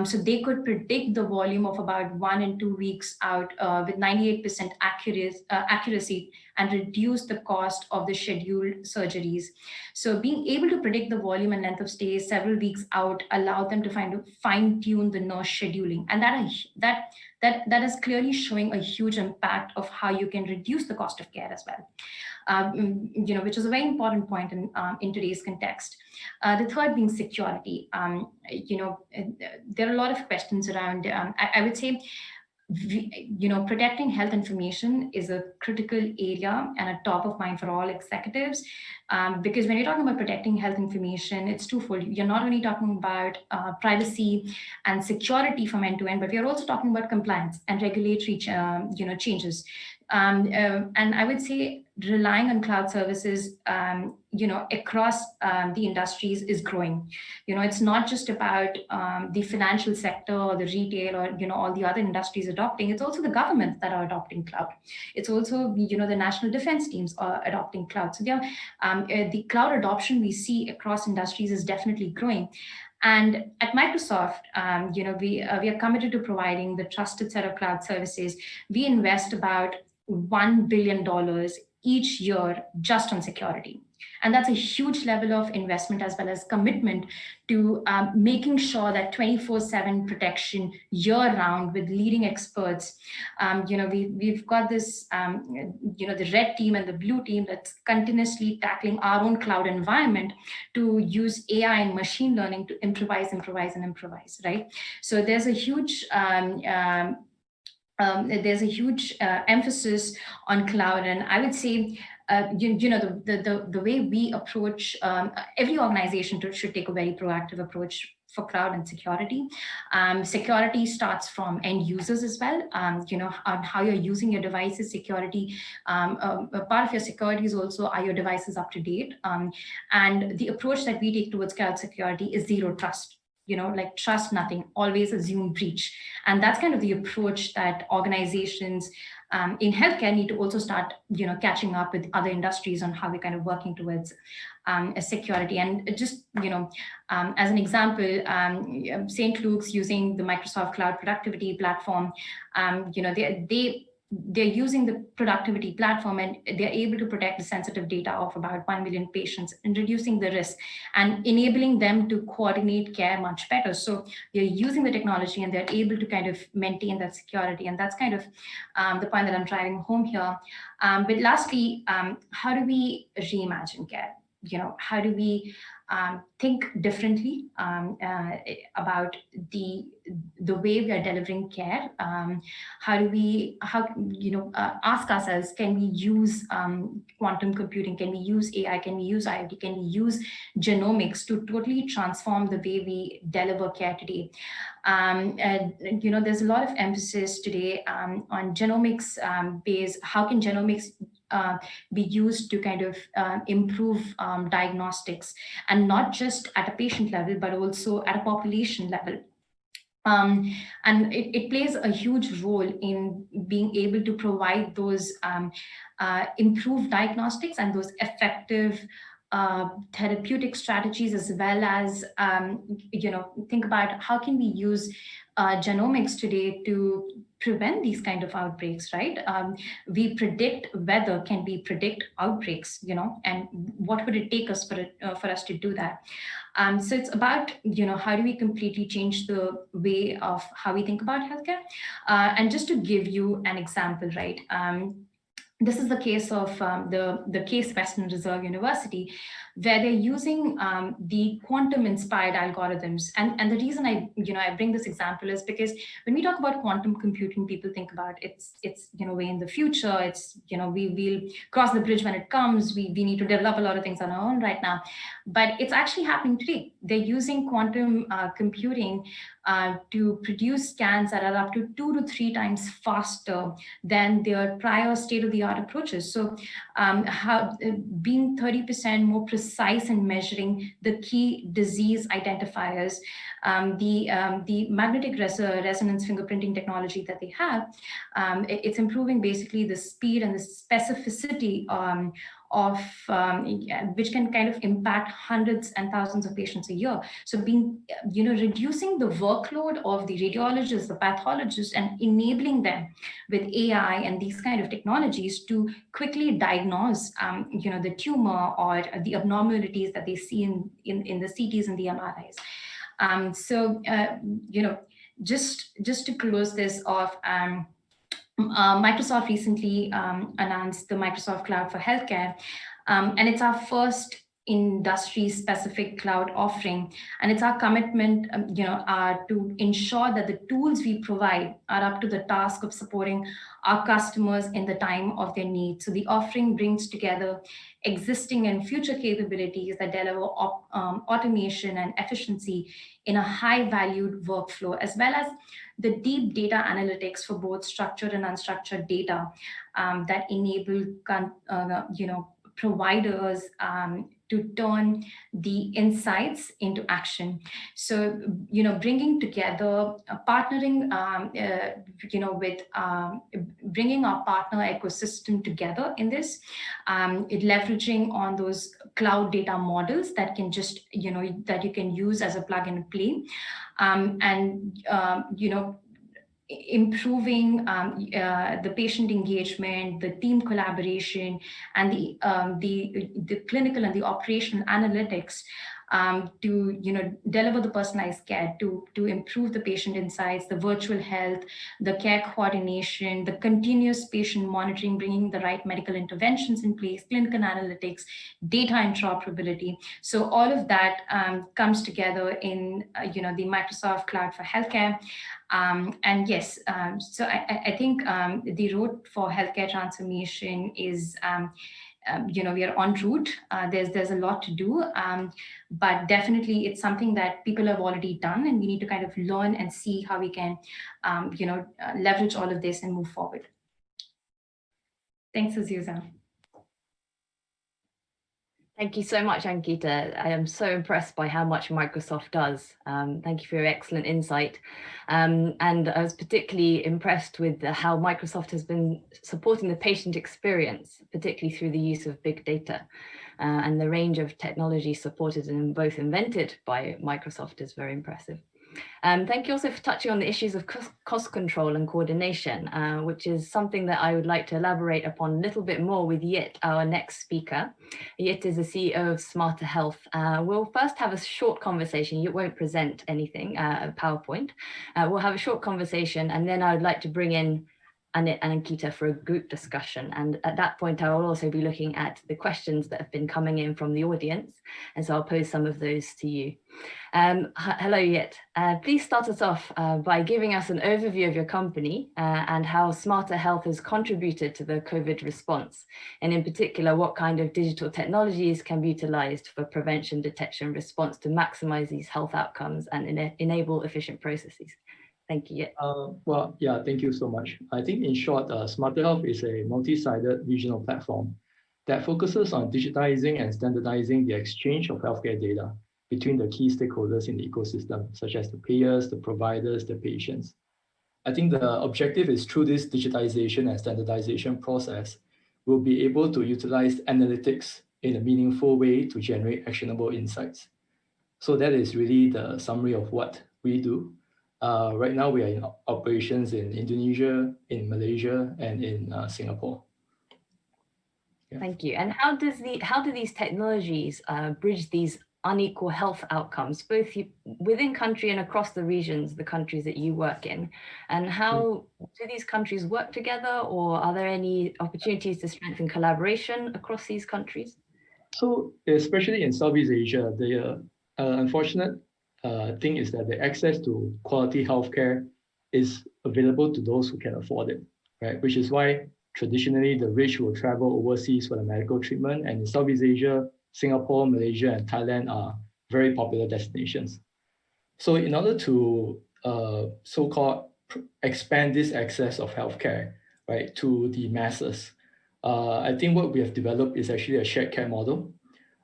So they could predict the volume of about 1 and 2 weeks out with 98% accuracy and reduce the cost of the scheduled surgeries. So being able to predict the volume and length of stay several weeks out allowed them to fine-tune the nurse scheduling. And that is clearly showing a huge impact of how you can reduce the cost of care as well. Which is a very important point in today's context. The third being security. There are a lot of questions around, I would say, protecting health information is a critical area and a top of mind for all executives, because when you're talking about protecting health information, it's twofold. You're not only talking about privacy and security from end to end, but we're also talking about compliance and regulatory changes. And I would say relying on cloud services, across the industries is growing. It's not just about the financial sector or the retail or, all the other industries adopting. It's also the governments that are adopting cloud. It's also, the national defense teams are adopting cloud. So the cloud adoption we see across industries is definitely growing. And at Microsoft, we are committed to providing the trusted set of cloud services. We invest about $1 billion each year just on security. And that's a huge level of investment as well as commitment to making sure that 24/7 protection year-round with leading experts. We've got this, the red team and the blue team that's continuously tackling our own cloud environment to use AI and machine learning to improvise, right? So there's a huge emphasis on cloud, and I would say, the way we approach every organization should take a very proactive approach for cloud and security. Security starts from end users as well. On how you're using your devices. Security, a part of your security is also, are your devices up to date? And the approach that we take towards cloud security is zero trust. Like trust nothing, always assume breach. And that's kind of the approach that organizations in healthcare need to also start, catching up with other industries on how we're kind of working towards security. And just, as an example, St. Luke's using the Microsoft Cloud Productivity Platform, they're using the productivity platform and they're able to protect the sensitive data of about 1 million patients and reducing the risk and enabling them to coordinate care much better. So they're using the technology and they're able to kind of maintain that security. And that's kind of the point that I'm driving home here. But lastly, how do we reimagine care? How do we think differently about the way we are delivering care. Ask ourselves, can we use quantum computing? Can we use AI? Can we use IoT? Can we use genomics to totally transform the way we deliver care today? There's a lot of emphasis today on genomics based. How can genomics be used to kind of improve diagnostics, and not just at a patient level, but also at a population level. And it plays a huge role in being able to provide those improved diagnostics and those effective therapeutic strategies, as well as think about how can we use genomics today to prevent these kind of outbreaks, right? We predict weather. Can we predict outbreaks? And what would it take us for us to do that? So it's about how do we completely change the way of how we think about healthcare? And just to give you an example, right? This is the case of the Case Western Reserve University, where they're using the quantum-inspired algorithms. And the reason I bring this example is because when we talk about quantum computing, people think about it's way in the future. It's we'll cross the bridge when it comes. We need to develop a lot of things on our own right now, but it's actually happening today. They're using quantum computing to produce scans that are up to 2 to 3 times faster than their prior state-of-the-art approaches. So being 30% more precise in measuring the key disease identifiers, the magnetic resonance fingerprinting technology that they have, it's improving basically the speed and the specificity of which can kind of impact hundreds and thousands of patients a year. So being, reducing the workload of the radiologists, the pathologists, and enabling them with AI and these kind of technologies to quickly diagnose, the tumor or the abnormalities that they see in the CTs and the MRIs. Just to close this off, Microsoft recently announced the Microsoft Cloud for Healthcare, and it's our first industry-specific cloud offering. And it's our commitment, to ensure that the tools we provide are up to the task of supporting our customers in the time of their need. So the offering brings together existing and future capabilities that deliver automation and efficiency in a high-valued workflow, as well as the deep data analytics for both structured and unstructured data that enable providers to turn the insights into action. So, bringing together, partnering, with bringing our partner ecosystem together in this, leveraging on those cloud data models that can just, that you can use as a plug and play, improving the patient engagement, the team collaboration, and the clinical and the operational analytics to deliver the personalized care, to improve the patient insights, the virtual health, the care coordination, the continuous patient monitoring, bringing the right medical interventions in place, clinical analytics, data interoperability. So all of that comes together in the Microsoft Cloud for Healthcare. And yes, so I think the road for healthcare transformation is, we are en route. There's a lot to do, but definitely it's something that people have already done, and we need to kind of learn and see how we can, leverage all of this and move forward. Thanks, Azusa. Thank you so much, Ankita. I am so impressed by how much Microsoft does. Thank you for your excellent insight. And I was particularly impressed with how Microsoft has been supporting the patient experience, particularly through the use of big data. And the range of technology supported and both invented by Microsoft is very impressive. Thank you also for touching on the issues of cost control and coordination, which is something that I would like to elaborate upon a little bit more with Yit, our next speaker. Yit is the CEO of Smarter Health. We'll first have a short conversation. You won't present anything, a PowerPoint. We'll have a short conversation, and then I would like to bring in Anit and Ankita for a group discussion. And at that point, I will also be looking at the questions that have been coming in from the audience. And so I'll pose some of those to you. Hello, Yet. Please start us off by giving us an overview of your company and how Smarter Health has contributed to the COVID response. And in particular, what kind of digital technologies can be utilized for prevention, detection, response to maximize these health outcomes and enable efficient processes. Thank you. Well, yeah, thank you so much. I think in short, Smarter Health is a multi-sided regional platform that focuses on digitizing and standardizing the exchange of healthcare data between the key stakeholders in the ecosystem, such as the payers, the providers, the patients. I think the objective is through this digitization and standardization process, we'll be able to utilize analytics in a meaningful way to generate actionable insights. So that is really the summary of what we do. Right now, we are in operations in Indonesia, in Malaysia, and in Singapore. Yeah. Thank you. And how do these technologies bridge these unequal health outcomes, both within country and across the regions, the countries that you work in? And how do these countries work together, or are there any opportunities to strengthen collaboration across these countries? So, especially in Southeast Asia, the unfortunate thing is that the access to quality healthcare is available to those who can afford it, right? Which is why traditionally the rich will travel overseas for the medical treatment. And in Southeast Asia, Singapore, Malaysia, and Thailand are very popular destinations. So in order to so-called expand this access of healthcare, right, to the masses, I think what we have developed is actually a shared care model.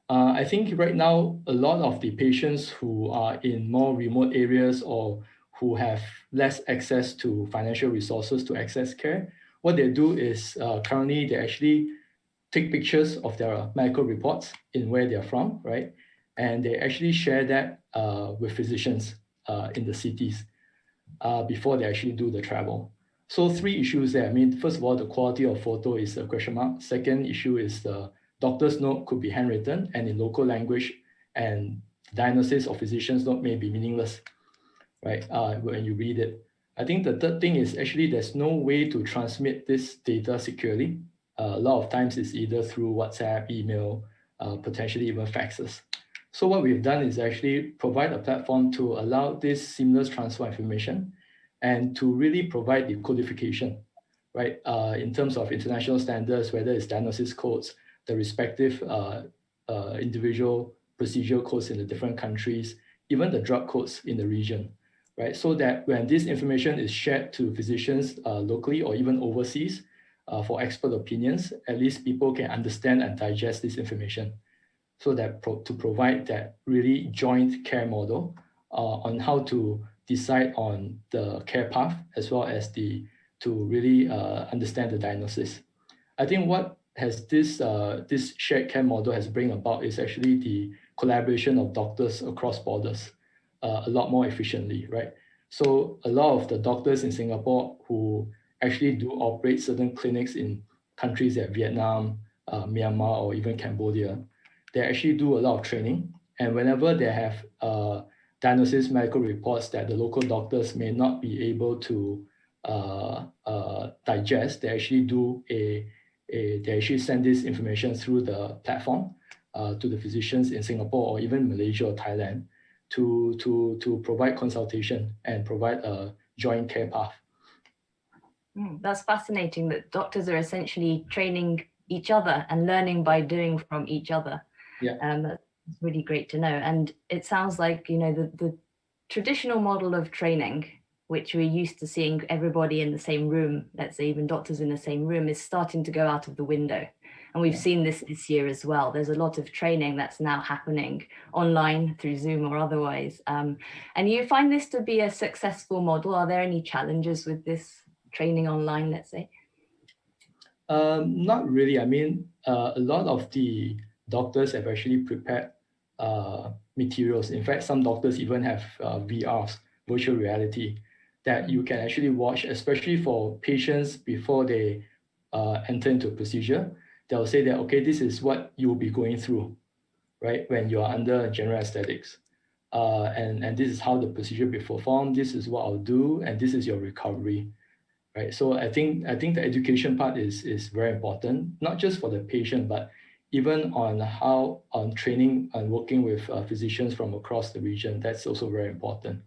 I think right now, a lot of the patients who are in more remote areas or who have less access to financial resources to access care, what they do is currently they actually take pictures of their medical reports in where they're from, right? And they actually share that with physicians in the cities before they actually do the travel. So 3 issues there. I mean, first of all, the quality of photo is a question mark. Second issue is the doctor's note could be handwritten and in local language, and diagnosis of physician's note may be meaningless, right, when you read it. I think the third thing is actually there's no way to transmit this data securely. A lot of times it's either through WhatsApp, email, potentially even faxes. So what we've done is actually provide a platform to allow this seamless transfer of information and to really provide the codification, right, in terms of international standards, whether it's diagnosis codes, the respective individual procedure codes in the different countries, even the drug codes in the region, right? So that when this information is shared to physicians locally or even overseas for expert opinions, at least people can understand and digest this information, so that to provide that really joint care model on how to decide on the care path, as well as to really understand the diagnosis. I think what has this shared care model has bring about is actually the collaboration of doctors across borders a lot more efficiently, right? So a lot of the doctors in Singapore who actually do operate certain clinics in countries like Vietnam, Myanmar, or even Cambodia, they actually do a lot of training. And whenever they have diagnosis medical reports that the local doctors may not be able to digest, they actually they actually send this information through the platform to the physicians in Singapore or even Malaysia or Thailand to provide consultation and provide a joint care path. That's fascinating that doctors are essentially training each other and learning by doing from each other. Yeah. That's really great to know. And it sounds like, you know, the traditional model of training, which we're used to seeing everybody in the same room, let's say even doctors in the same room, is starting to go out of the window. And we've seen this year as well. There's a lot of training that's now happening online through Zoom or otherwise. And you find this to be a successful model? Are there any challenges with this training online, let's say? Not really. I mean, a lot of the doctors have actually prepared materials. In fact, some doctors even have VRs, virtual reality, that you can actually watch, especially for patients before they enter into a procedure. They'll say that, okay, this is what you'll be going through, right, when you're under general aesthetics. And this is how the procedure will be performed. This is what I'll do, and this is your recovery, right? So I think the education part is very important, not just for the patient, but even on training and working with physicians from across the region. That's also very important.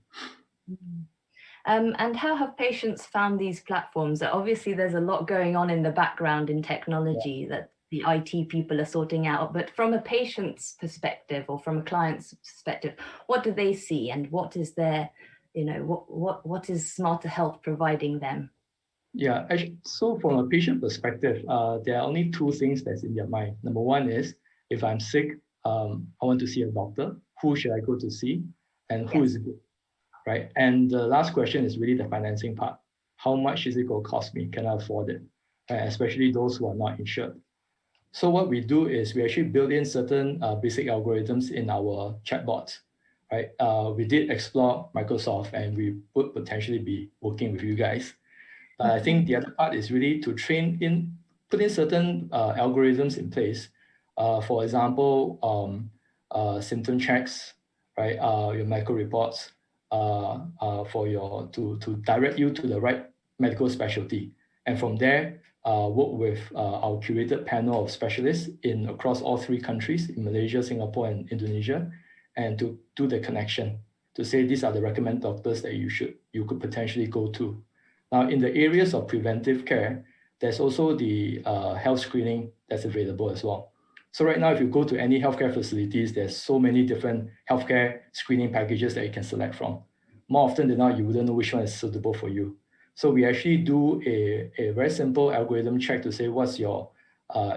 And how have patients found these platforms? Obviously, there's a lot going on in the background in technology that the IT people are sorting out, but from a patient's perspective or from a client's perspective, what do they see, and what is their, what is Smarter Health providing them? Yeah, actually, so from a patient perspective, there are only two things that's in their mind. Number one is, if I'm sick, I want to see a doctor. Who should I go to see, and who is good, right? And the last question is really the financing part. How much is it going to cost me? Can I afford it? Right? Especially those who are not insured. So what we do is we actually build in certain basic algorithms in our chatbots, right? We did explore Microsoft, and we would potentially be working with you guys. I think the other part is really to put in certain algorithms in place. For example, symptom checks, right? Your medical reports to direct you to the right medical specialty, and from there work with our curated panel of specialists across all three countries, in Malaysia, Singapore, and Indonesia, and to do the connection to say these are the recommended doctors that you could potentially go to. Now, in the areas of preventive care, there's also the health screening that's available as well. So right now, if you go to any healthcare facilities, there's so many different healthcare screening packages that you can select from. More often than not, you wouldn't know which one is suitable for you. So we actually do a very simple algorithm check to say what's your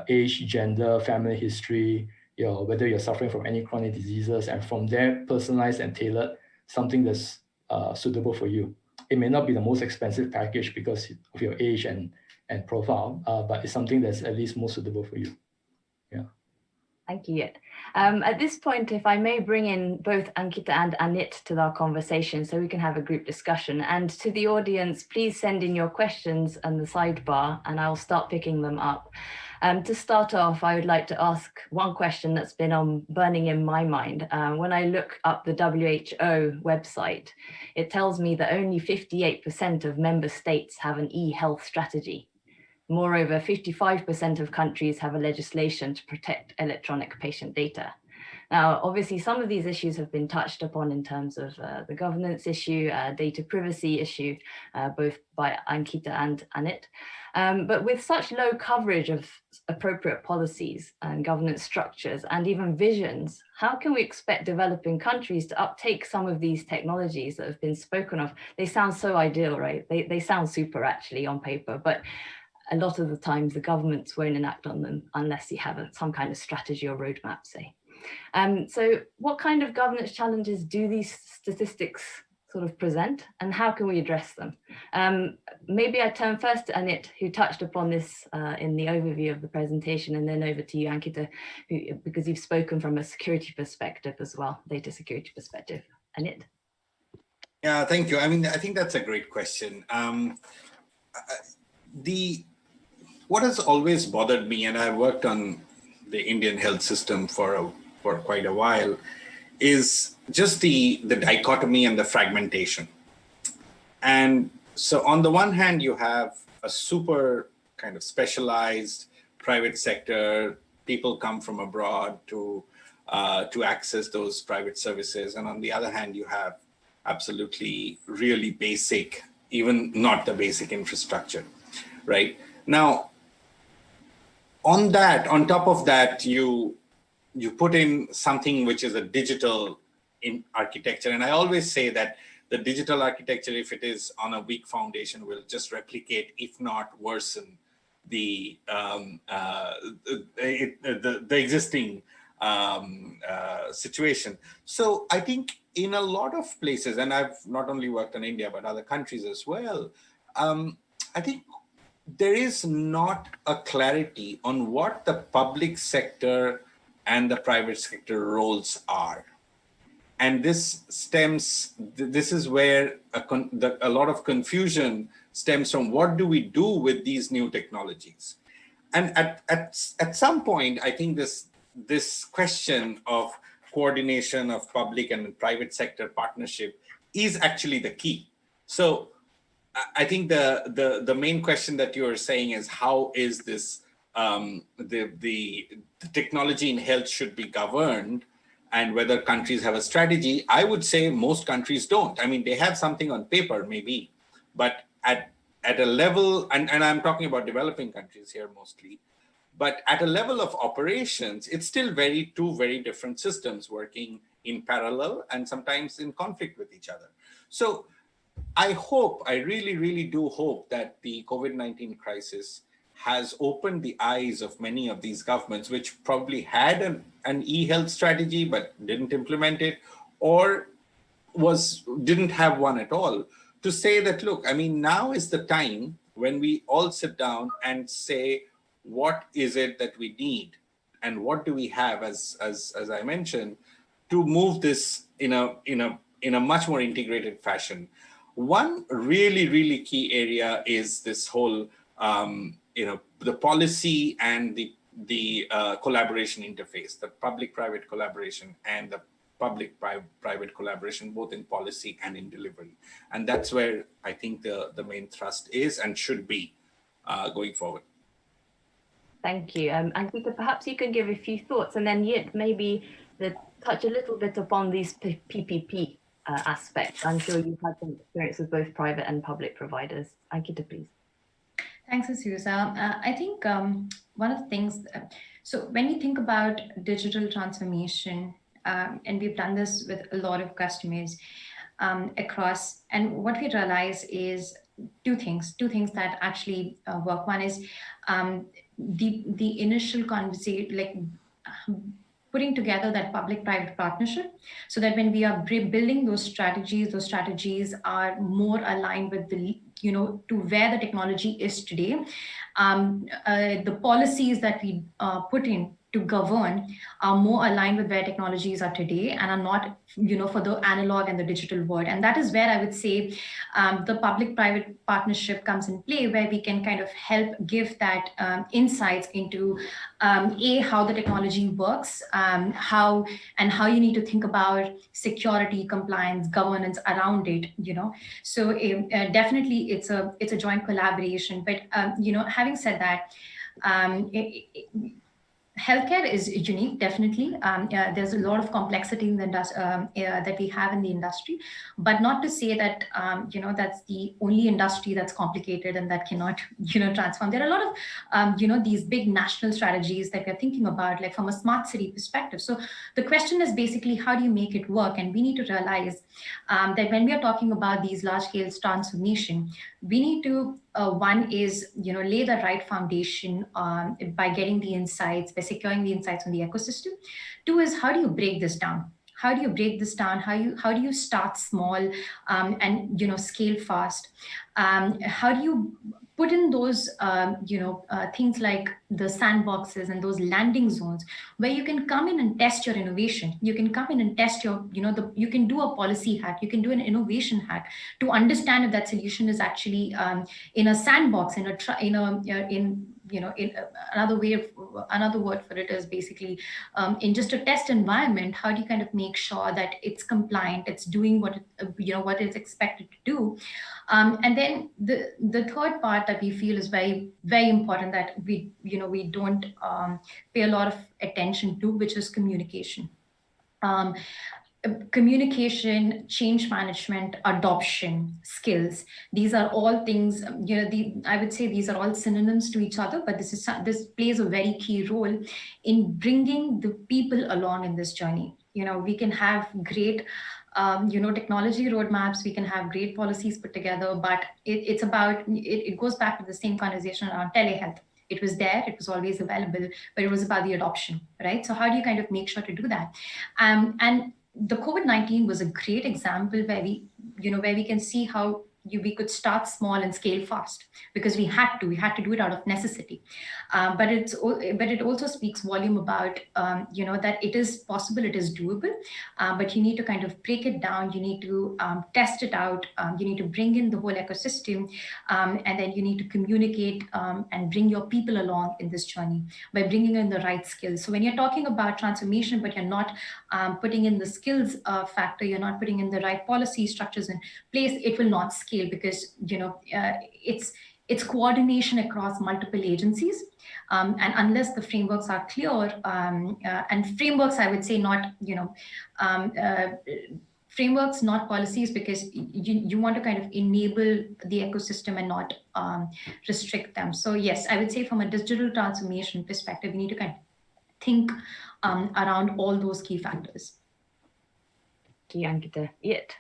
age, gender, family history, whether you're suffering from any chronic diseases, and from there, personalized and tailored something that's suitable for you. It may not be the most expensive package because of your age and profile, but it's something that's at least most suitable for you. Yeah. Thank you. At this point, if I may bring in both Ankita and Anit to our conversation so we can have a group discussion. And to the audience, please send in your questions in the sidebar and I'll start picking them up. To start off, I would like to ask one question that's been burning in my mind. When I look up the WHO website, it tells me that only 58% of member states have an e-health strategy. Moreover, 55% of countries have a legislation to protect electronic patient data. Now, obviously, some of these issues have been touched upon in terms of the governance issue, data privacy issue, both by Ankita and Anit. But with such low coverage of appropriate policies and governance structures and even visions, how can we expect developing countries to uptake some of these technologies that have been spoken of? They sound so ideal, right? They sound super actually on paper, but a lot of the times the governments won't enact on them unless you have some kind of strategy or roadmap, say. So what kind of governance challenges do these statistics sort of present, and how can we address them? Maybe I turn first to Anit, who touched upon this in the overview of the presentation, and then over to you, Ankita, because you've spoken from a security perspective as well, data security perspective. Anit? Yeah, thank you. I mean, I think that's a great question. What has always bothered me, and I've worked on the Indian health system for quite a while, is just the dichotomy and the fragmentation. And so on the one hand, you have a super kind of specialized private sector. People come from abroad to access those private services. And on the other hand, you have absolutely really basic, even not the basic infrastructure, right? Now, on top of that, you put in something which is a digital architecture. And I always say that the digital architecture, if it is on a weak foundation, will just replicate, if not worsen, the existing situation. So I think in a lot of places, and I've not only worked in India, but other countries as well, I think there is not a clarity on what the public sector and the private sector roles are. And this is where a lot of confusion stems from. What do we do with these new technologies? And at some point, I think this question of coordination of public and private sector partnership is actually the key. So I think the main question that you are saying is how is this the technology in health should be governed, and whether countries have a strategy. I would say most countries don't. I mean, they have something on paper maybe, but at a level, and I'm talking about developing countries here mostly, but at a level of operations, it's still two very different systems working in parallel and sometimes in conflict with each other. So I really, really do hope that the COVID-19 crisis has opened the eyes of many of these governments, which probably had an e-health strategy, but didn't implement it, or didn't have one at all, to say that, look, I mean, now is the time when we all sit down and say, what is it that we need? And what do we have, as I mentioned, to move this in a much more integrated fashion? One really, really key area is this whole, the policy and the collaboration interface, the public-private collaboration and the public-private collaboration, both in policy and in delivery. And that's where I think the main thrust is and should be going forward. Thank you. Ankita, perhaps you can give a few thoughts, and then yet maybe touch a little bit upon these PPP aspects. I'm sure you've had some experience with both private and public providers. Ankita, please. Thanks, Azusa. I think one of the things, so when you think about digital transformation, and we've done this with a lot of customers across, and what we realize is two things that actually work. One is the initial conversation, like putting together that public-private partnership, so that when we are building those strategies are more aligned with to where the technology is today. The policies that we put in to govern are more aligned with where technologies are today and are not, for the analog and the digital world. And that is where I would say the public-private partnership comes in play, where we can kind of help give that insights into how the technology works, how you need to think about security, compliance, governance around it. So definitely it's a joint collaboration. But having said that, healthcare is unique, definitely. There's a lot of complexity in the that we have in the industry, but not to say that that's the only industry that's complicated and that cannot transform. There are a lot of these big national strategies that we're thinking about, like from a smart city perspective. So the question is basically, how do you make it work? And we need to realize that when we are talking about these large scale transformation, we need to one is lay the right foundation by getting the insights, by securing the insights on the ecosystem. Two is, how do you break this down? How do you break this down? How do you start small and scale fast? How do you put in those things like the sandboxes and those landing zones where you can come in and test your innovation? You can come in and test your you can do a policy hack, you can do an innovation hack to understand if that solution is actually in a sandbox, another word for it is basically in just a test environment. How do you kind of make sure that it's compliant, it's doing what what it's expected to do? And then the third part that we feel is very, very important, that we don't pay a lot of attention to, which is communication. Communication, change management, adoption, skills. These are all things, I would say these are all synonyms to each other, but this plays a very key role in bringing the people along in this journey. We can have great technology roadmaps, we can have great policies put together, but it goes back to the same conversation around telehealth. It was there, it was always available, but it was about the adoption, right? So how do you kind of make sure to do that? And the COVID-19 was a great example where we can see how we could start small and scale fast, because we had to do it out of necessity. But it also speaks volume about that it is possible, it is doable, but you need to kind of break it down, you need to test it out, you need to bring in the whole ecosystem, and then you need to communicate and bring your people along in this journey by bringing in the right skills. So when you're talking about transformation, but you're not putting in the skills factor, you're not putting in the right policy structures in place, it will not scale. scale because it's coordination across multiple agencies, and unless the frameworks are clear, and frameworks, I would say not frameworks, not policies, because you want to kind of enable the ecosystem and not restrict them. So yes, I would say from a digital transformation perspective, we need to kind of think around all those key factors. Ankita. Yet.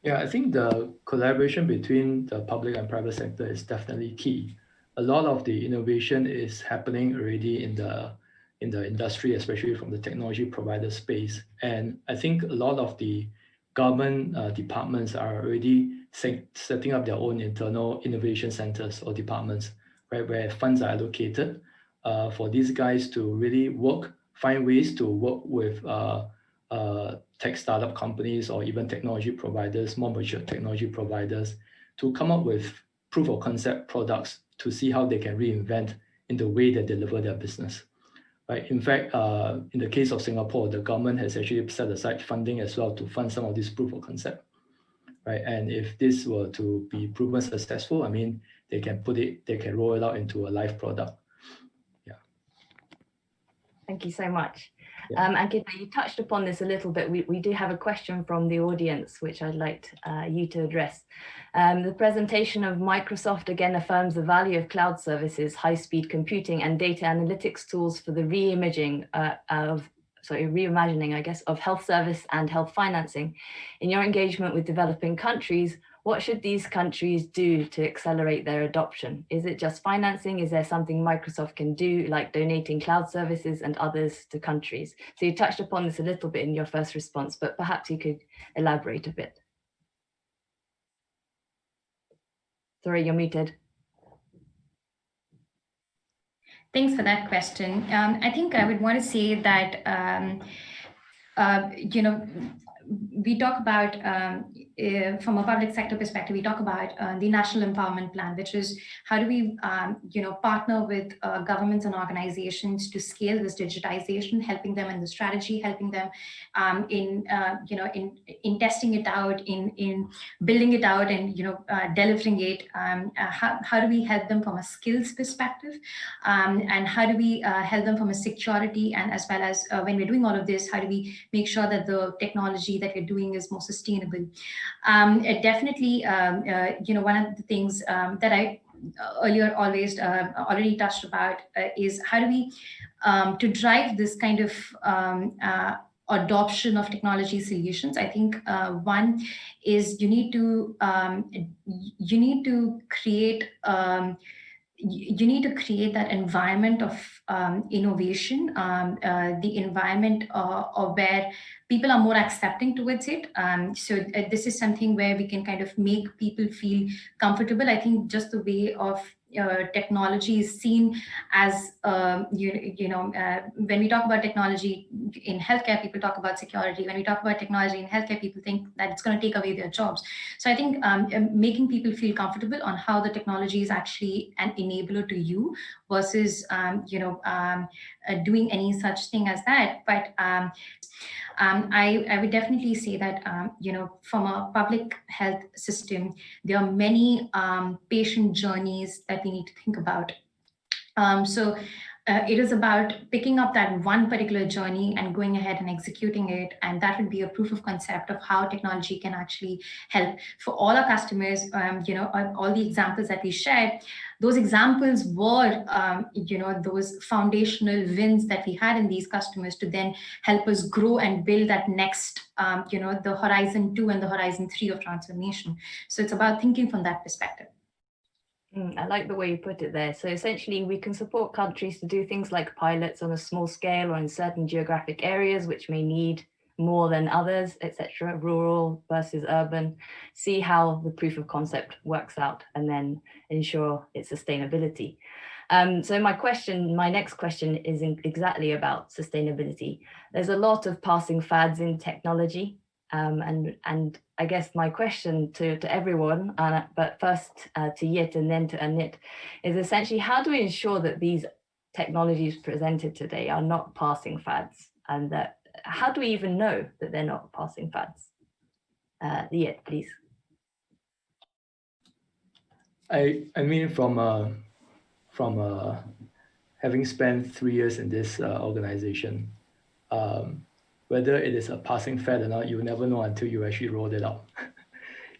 Yeah, I think the collaboration between the public and private sector is definitely key. A lot of the innovation is happening already in the industry, especially from the technology provider space. And I think a lot of the government departments are already setting up their own internal innovation centers or departments, right, where funds are allocated for these guys to really find ways to work with tech startup companies or even technology providers, more mature technology providers, to come up with proof of concept products to see how they can reinvent in the way they deliver their business. Right. In fact, in the case of Singapore, the government has actually set aside funding as well to fund some of this proof of concept. Right. And if this were to be proven successful, I mean, they can roll it out into a live product. Yeah. Thank you so much. Yeah. Ankita, you touched upon this a little bit. We do have a question from the audience, which I'd like you to address. The presentation of Microsoft again affirms the value of cloud services, high-speed computing, and data analytics tools for the reimagining, I guess, of health service and health financing. In your engagement with developing countries, what should these countries do to accelerate their adoption? Is it just financing? Is there something Microsoft can do, like donating cloud services and others to countries? So you touched upon this a little bit in your first response, but perhaps you could elaborate a bit. Sorry, you're muted. Thanks for that question. I think I would want to say that, we talk about, from a public sector perspective, we talk about the National Empowerment Plan, which is how do we, partner with governments and organizations to scale this digitization, helping them in the strategy, helping them in testing it out, in building it out, and delivering it. How do we help them from a skills perspective, and how do we help them from a security, and as well as when we're doing all of this, how do we make sure that the technology that we're doing is more sustainable? It definitely, one of the things that I earlier already touched about is how do we, to drive this kind of adoption of technology solutions. I think one is you need to create that environment of innovation, the environment of where people are more accepting towards it. So this is something where we can kind of make people feel comfortable. I think just the way of technology is seen as, when we talk about technology in healthcare, people talk about security. When we talk about technology in healthcare, people think that it's going to take away their jobs. So I think making people feel comfortable on how the technology is actually an enabler to you versus, doing any such thing as that. But I would definitely say that, from a public health system, there are many patient journeys that we need to think about. So it is about picking up that one particular journey and going ahead and executing it. And that would be a proof of concept of how technology can actually help. For all our customers, all the examples that we shared, those examples were, those foundational wins that we had in these customers to then help us grow and build that next, the Horizon 2 and the Horizon 3 of transformation. So it's about thinking from that perspective. I like the way you put it there. So essentially, we can support countries to do things like pilots on a small scale or in certain geographic areas, which may need more than others, etc., rural versus urban, see how the proof of concept works out, and then ensure its sustainability. So my next question is exactly about sustainability. There's a lot of passing fads in technology. And I guess my question to everyone, but first to Yit and then to Anit, is essentially how do we ensure that these technologies presented today are not passing fads, and that how do we even know that they're not passing fads? Yit, please. I mean, from having spent 3 years in this organization, whether it is a passing fad or not, you never know until you actually roll it out.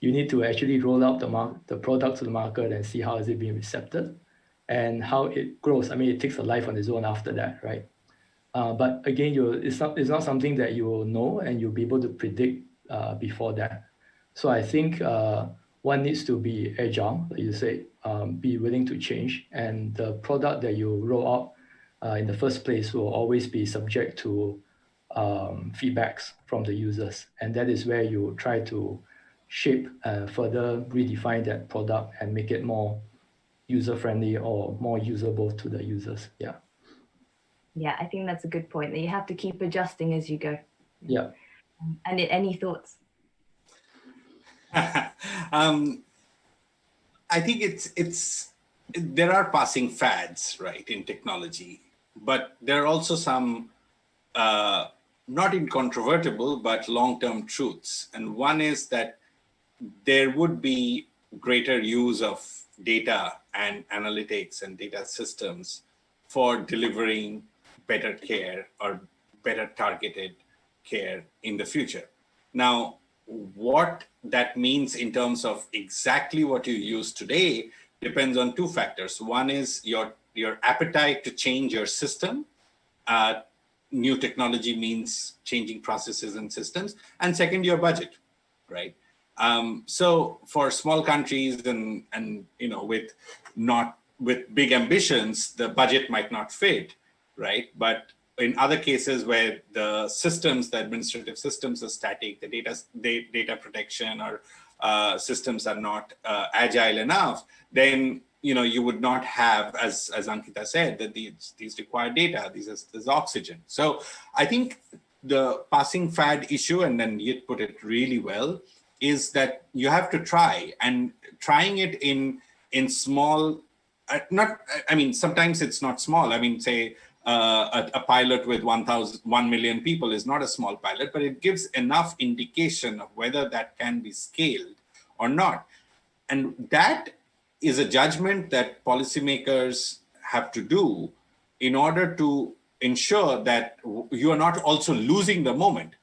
You need to actually roll out the product to the market and see how is it being accepted and how it grows. I mean, it takes a life on its own after that, right? But again, it's not something that you will know and you'll be able to predict before that. So I think one needs to be agile, like you say, be willing to change, and the product that you roll out in the first place will always be subject to feedbacks from the users, and that is where you try to shape and further redefine that product and make it more user-friendly or more usable to the users. Yeah. Yeah, I think that's a good point, that you have to keep adjusting as you go. Yeah. And any thoughts? I think there are passing fads, right, in technology, but there are also some not incontrovertible, but long-term truths. And one is that there would be greater use of data and analytics and data systems for delivering better care or better targeted care in the future. Now, what that means in terms of exactly what you use today depends on two factors. One is your appetite to change your system. New technology means changing processes and systems. And second, your budget, right? So for small countries and with big ambitions, the budget might not fit, right? But in other cases where the administrative systems are static, the data protection or systems are not agile enough, then you would not have, as Ankita said, that these require data. There's oxygen. So I think the passing fad issue, and then Yit put it really well, is that you have to try, and trying it in small. Sometimes it's not small. I mean, say. A pilot with 1 million people is not a small pilot, but it gives enough indication of whether that can be scaled or not. And that is a judgment that policymakers have to do in order to ensure that you are not also losing the moment.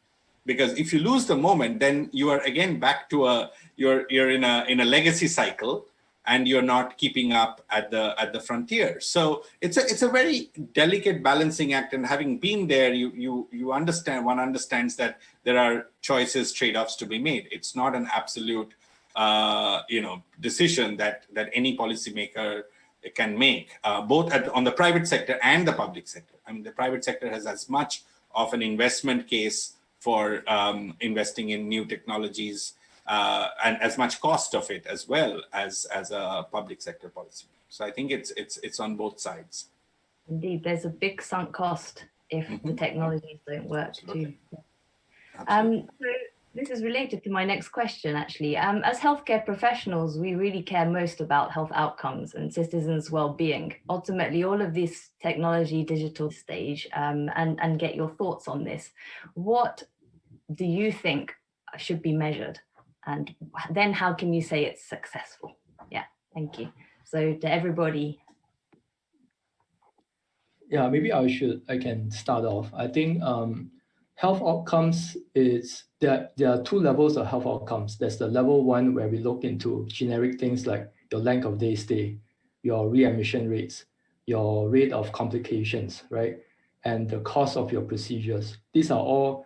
Because if you lose the moment, then you are again back to you're in a legacy cycle, and you're not keeping up at the frontier. So it's a very delicate balancing act. And having been there, one understands that there are choices, trade-offs to be made. It's not an absolute decision that any policymaker can make, both on the private sector and the public sector. I mean, the private sector has as much of an investment case for investing in new technologies, and as much cost of it as well as a public sector policy. So I think it's on both sides. Indeed, there's a big sunk cost if the technologies don't work too. So this is related to my next question, actually. As healthcare professionals, we really care most about health outcomes and citizens' well-being. Ultimately, all of this technology, digital stage, and get your thoughts on this. What do you think should be measured? And then how can you say it's successful? Yeah, thank you. So to everybody. Yeah, maybe I can start off. I think health outcomes there are two levels of health outcomes. There's the level one where we look into generic things like your length of day stay, your readmission rates, your rate of complications, right? And the cost of your procedures. These are all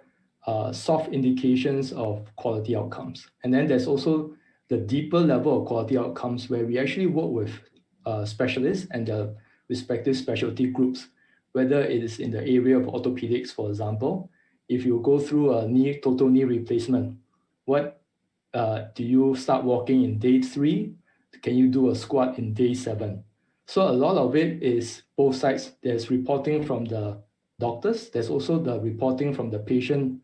soft indications of quality outcomes. And then there's also the deeper level of quality outcomes where we actually work with specialists and their respective specialty groups, whether it is in the area of orthopedics, for example. If you go through a total knee replacement, what do you start walking in day 3? Can you do a squat in day 7? So a lot of it is both sides. There's reporting from the doctors. There's also the reporting from the patient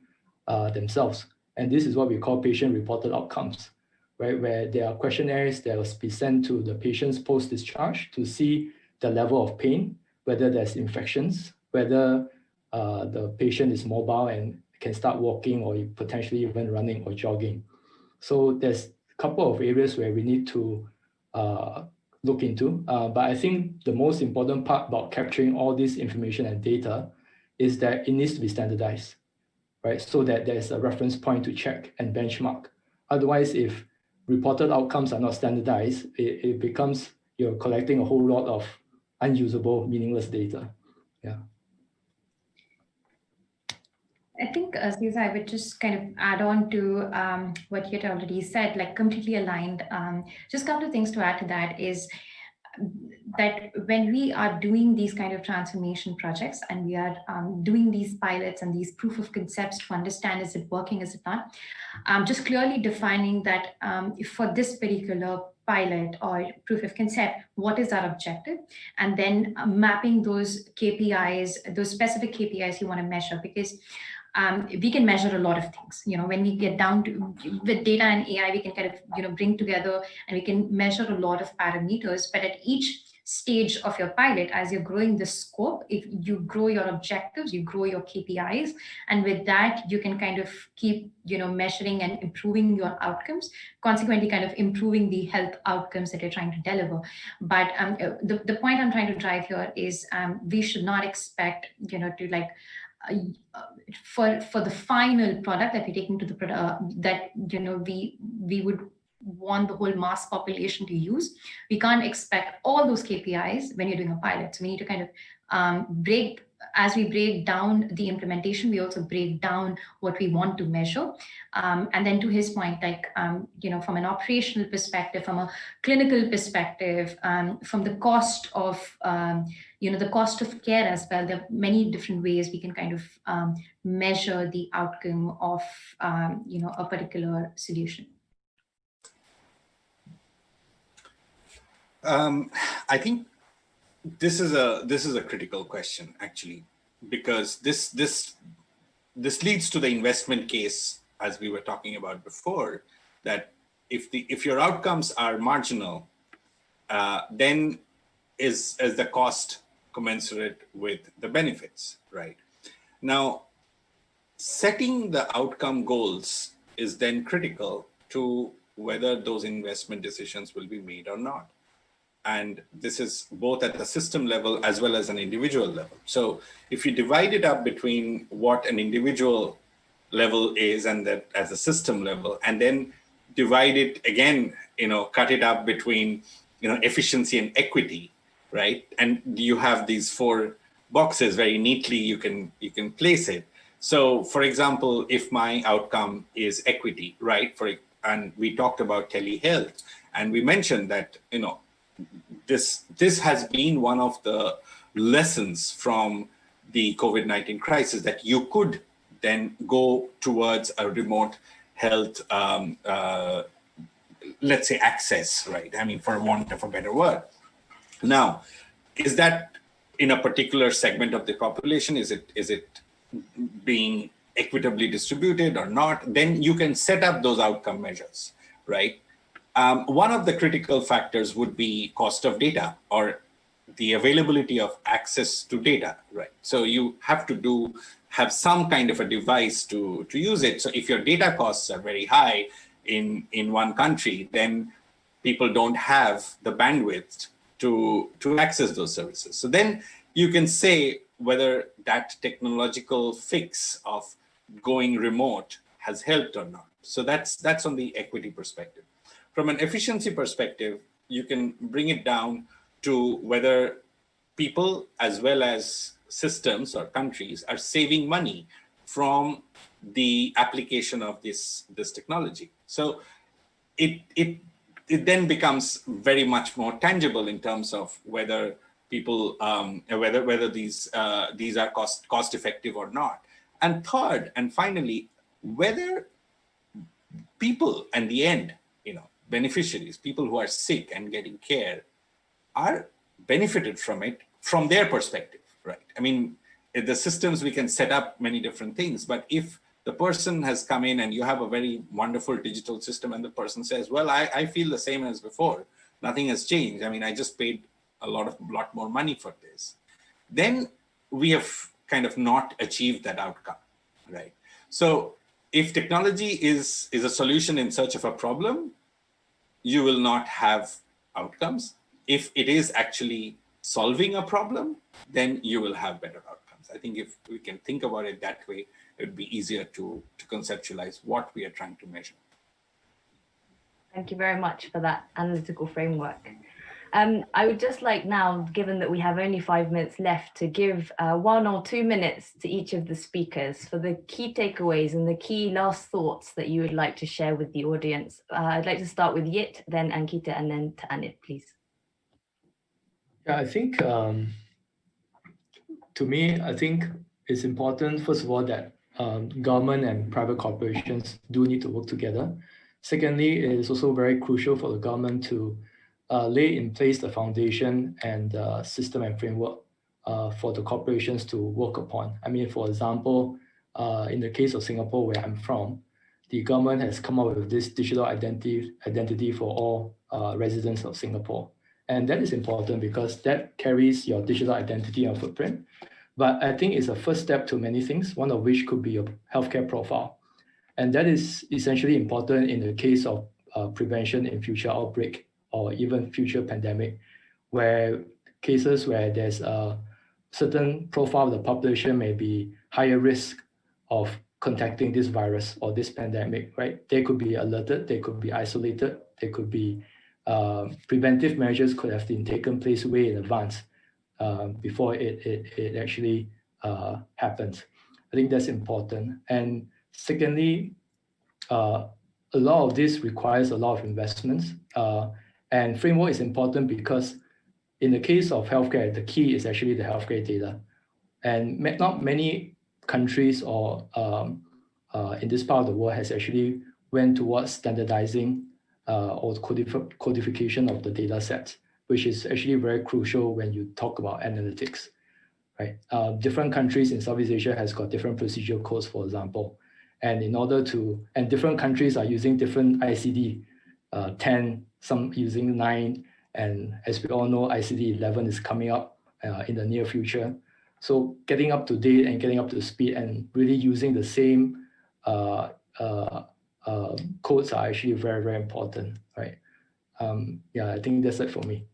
themselves. And this is what we call patient-reported outcomes, right? Where there are questionnaires that will be sent to the patients post-discharge to see the level of pain, whether there's infections, whether the patient is mobile and can start walking or potentially even running or jogging. So there's a couple of areas where we need to look into. But I think the most important part about capturing all this information and data is that it needs to be standardized, right? So that there's a reference point to check and benchmark. Otherwise, if reported outcomes are not standardized, it becomes you're collecting a whole lot of unusable, meaningless data. Yeah. I think, Azusa, I would just kind of add on to what you had already said, like completely aligned. Just a couple of things to add to that is that when we are doing these kind of transformation projects and we are doing these pilots and these proof of concepts to understand, is it working, is it not, just clearly defining that for this particular pilot or proof of concept, what is our objective? And then mapping those KPIs, those specific KPIs you want to measure, because we can measure a lot of things. You know, when we get down to with data and AI, we can kind of bring together and we can measure a lot of parameters. But at each stage of your pilot, as you're growing the scope, if you grow your objectives, you grow your KPIs, and with that you can kind of keep measuring and improving your outcomes, consequently kind of improving the health outcomes that you're trying to deliver. But the point I'm trying to drive here is we should not expect to like for the final product that we take into the product that we would want the whole mass population to use. We can't expect all those KPIs when you're doing a pilot. So we need to kind of as we break down the implementation, we also break down what we want to measure. And then to his point, like, from an operational perspective, from a clinical perspective, from the cost of, the cost of care as well, there are many different ways we can kind of measure the outcome of, a particular solution. I think this is a critical question, actually, because this leads to the investment case, as we were talking about before, that if your outcomes are marginal, then is the cost commensurate with the benefits, right? Now, setting the outcome goals is then critical to whether those investment decisions will be made or not. And this is both at the system level as well as an individual level. So if you divide it up between what an individual level is and that as a system level, and then divide it again, cut it up between, efficiency and equity, right? And you have these 4 boxes very neatly, you can place it. So for example, if my outcome is equity, right? And we talked about telehealth, and we mentioned that, this has been one of the lessons from the COVID-19 crisis, that you could then go towards a remote health, let's say, access, right? I mean, for want of a better word. Now, is that in a particular segment of the population? Is it being equitably distributed or not? Then you can set up those outcome measures, right? One of the critical factors would be cost of data, or the availability of access to data, right? So you have to have some kind of a device to use it. So if your data costs are very high in one country, then people don't have the bandwidth to access those services. So then you can say whether that technological fix of going remote has helped or not. So that's on the equity perspective. From an efficiency perspective, you can bring it down to whether people as well as systems or countries are saving money from the application of this technology. So it then becomes very much more tangible in terms of whether people whether these are cost effective or not. And third and finally, whether people in the end, beneficiaries, people who are sick and getting care, are benefited from it from their perspective, right? I mean, the systems, we can set up many different things, but if the person has come in and you have a very wonderful digital system and the person says, well, I feel the same as before, nothing has changed. I mean, I just paid a lot more money for this. Then we have kind of not achieved that outcome, right? So if technology is a solution in search of a problem, you will not have outcomes. If it is actually solving a problem, then you will have better outcomes. I think if we can think about it that way, it would be easier to conceptualize what we are trying to measure. Thank you very much for that analytical framework. I would just like now, given that we have only 5 minutes left, to give 1 or 2 minutes to each of the speakers for the key takeaways and the key last thoughts that you would like to share with the audience. I'd like to start with Yit, then Ankita, and then to Anit, please. Yeah, I think to me, I think it's important, first of all, that government and private corporations do need to work together. Secondly, it is also very crucial for the government to lay in place the foundation and system and framework for the corporations to work upon. I mean, for example, in the case of Singapore, where I'm from, the government has come up with this digital identity for all residents of Singapore. And that is important because that carries your digital identity and footprint. But I think it's a first step to many things, one of which could be your healthcare profile. And that is essentially important in the case of prevention in future outbreak or even future pandemic, where cases where there's a certain profile of the population may be higher risk of contacting this virus or this pandemic, right? They could be alerted, they could be isolated, they could be preventive measures could have been taken place way in advance before it actually happens. I think that's important. And secondly, a lot of this requires a lot of investments. And framework is important because in the case of healthcare, the key is actually the healthcare data. And not many countries or in this part of the world has actually went towards standardizing or codification of the data sets, which is actually very crucial when you talk about analytics, right? Different countries in Southeast Asia has got different procedural codes, for example. And and different countries are using different ICD 10, some using 9, and as we all know, ICD 11 is coming up in the near future. So getting up to date and getting up to speed and really using the same codes are actually very, very important, right? Yeah, I think that's it for me.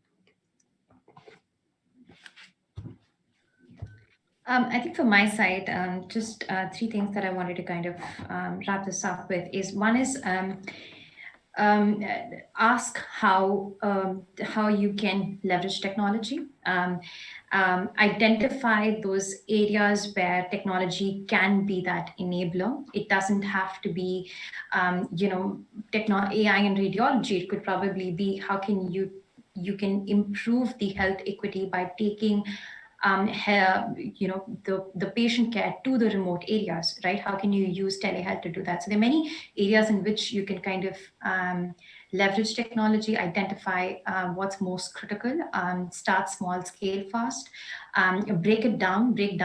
I think from my side, just 3 things that I wanted to kind of wrap this up with is, one is ask how you can leverage technology. Identify those areas where technology can be that enabler. It doesn't have to be, AI and radiology. It could probably be how can you can improve the health equity by taking the patient care to the remote areas, right? How can you use telehealth to do that? So there are many areas in which you can kind of leverage technology, identify what's most critical, start small, scale fast, break down, the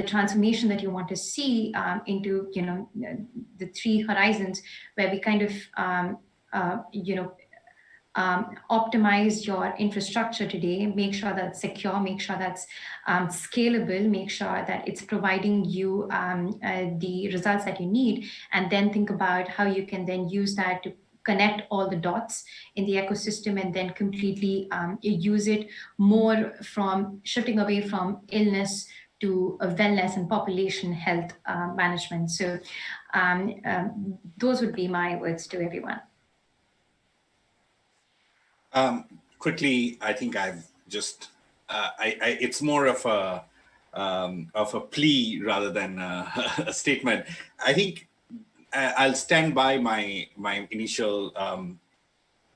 transformation that you want to see into, the 3 horizons where we kind of, optimize your infrastructure today, make sure that's secure, make sure that's scalable, make sure that it's providing you the results that you need, and then think about how you can then use that to connect all the dots in the ecosystem and then completely use it more from shifting away from illness to wellness and population health management. So those would be my words to everyone. Quickly, I think I've just, it's more of a plea rather than a statement. I think I'll stand by my initial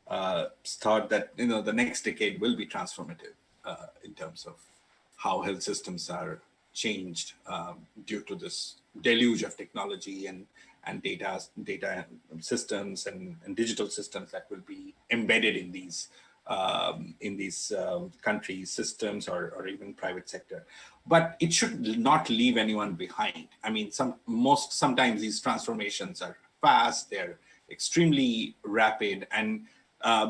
thought that, the next decade will be transformative in terms of how health systems are changed due to this deluge of technology and data systems and digital systems that will be embedded in these countries' systems or even private sector. But it should not leave anyone behind. I mean, sometimes these transformations are fast, they're extremely rapid, and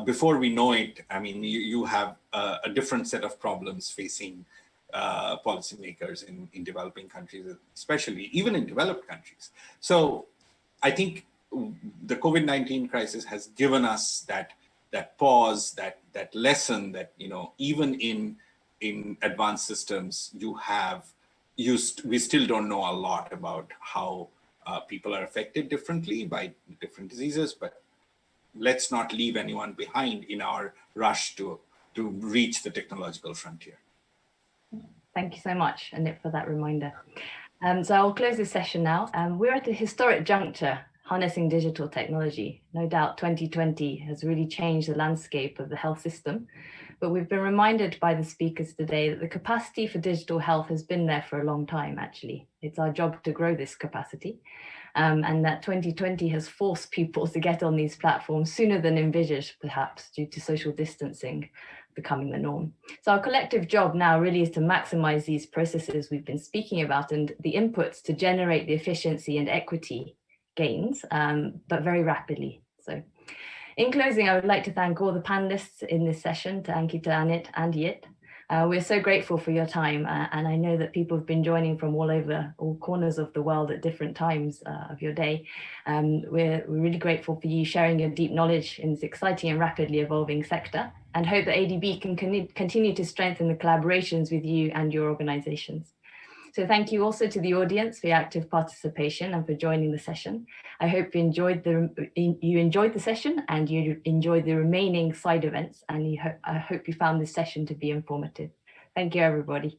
before we know it, I mean, you have a different set of problems facing policymakers in developing countries, especially even in developed countries. So I think the COVID-19 crisis has given us that pause, that lesson that, even in advanced systems, we still don't know a lot about how people are affected differently by different diseases, but let's not leave anyone behind in our rush to reach the technological frontier. Thank you so much, Anit, for that reminder. So I'll close this session now. We're at a historic juncture, harnessing digital technology. No doubt 2020 has really changed the landscape of the health system, but we've been reminded by the speakers today that the capacity for digital health has been there for a long time, actually. It's our job to grow this capacity, and that 2020 has forced people to get on these platforms sooner than envisaged, perhaps, due to social distancing becoming the norm. So our collective job now really is to maximize these processes we've been speaking about and the inputs to generate the efficiency and equity gains, but very rapidly. So in closing, I would like to thank all the panelists in this session, to Ankita, Anit, and Yit. We're so grateful for your time, and I know that people have been joining from all corners of the world at different times of your day. We're really grateful for you sharing your deep knowledge in this exciting and rapidly evolving sector, and hope that ADB can continue to strengthen the collaborations with you and your organizations. So thank you also to the audience for your active participation and for joining the session. I hope you enjoyed the session and you enjoyed the remaining side events, and I hope you found this session to be informative. Thank you, everybody.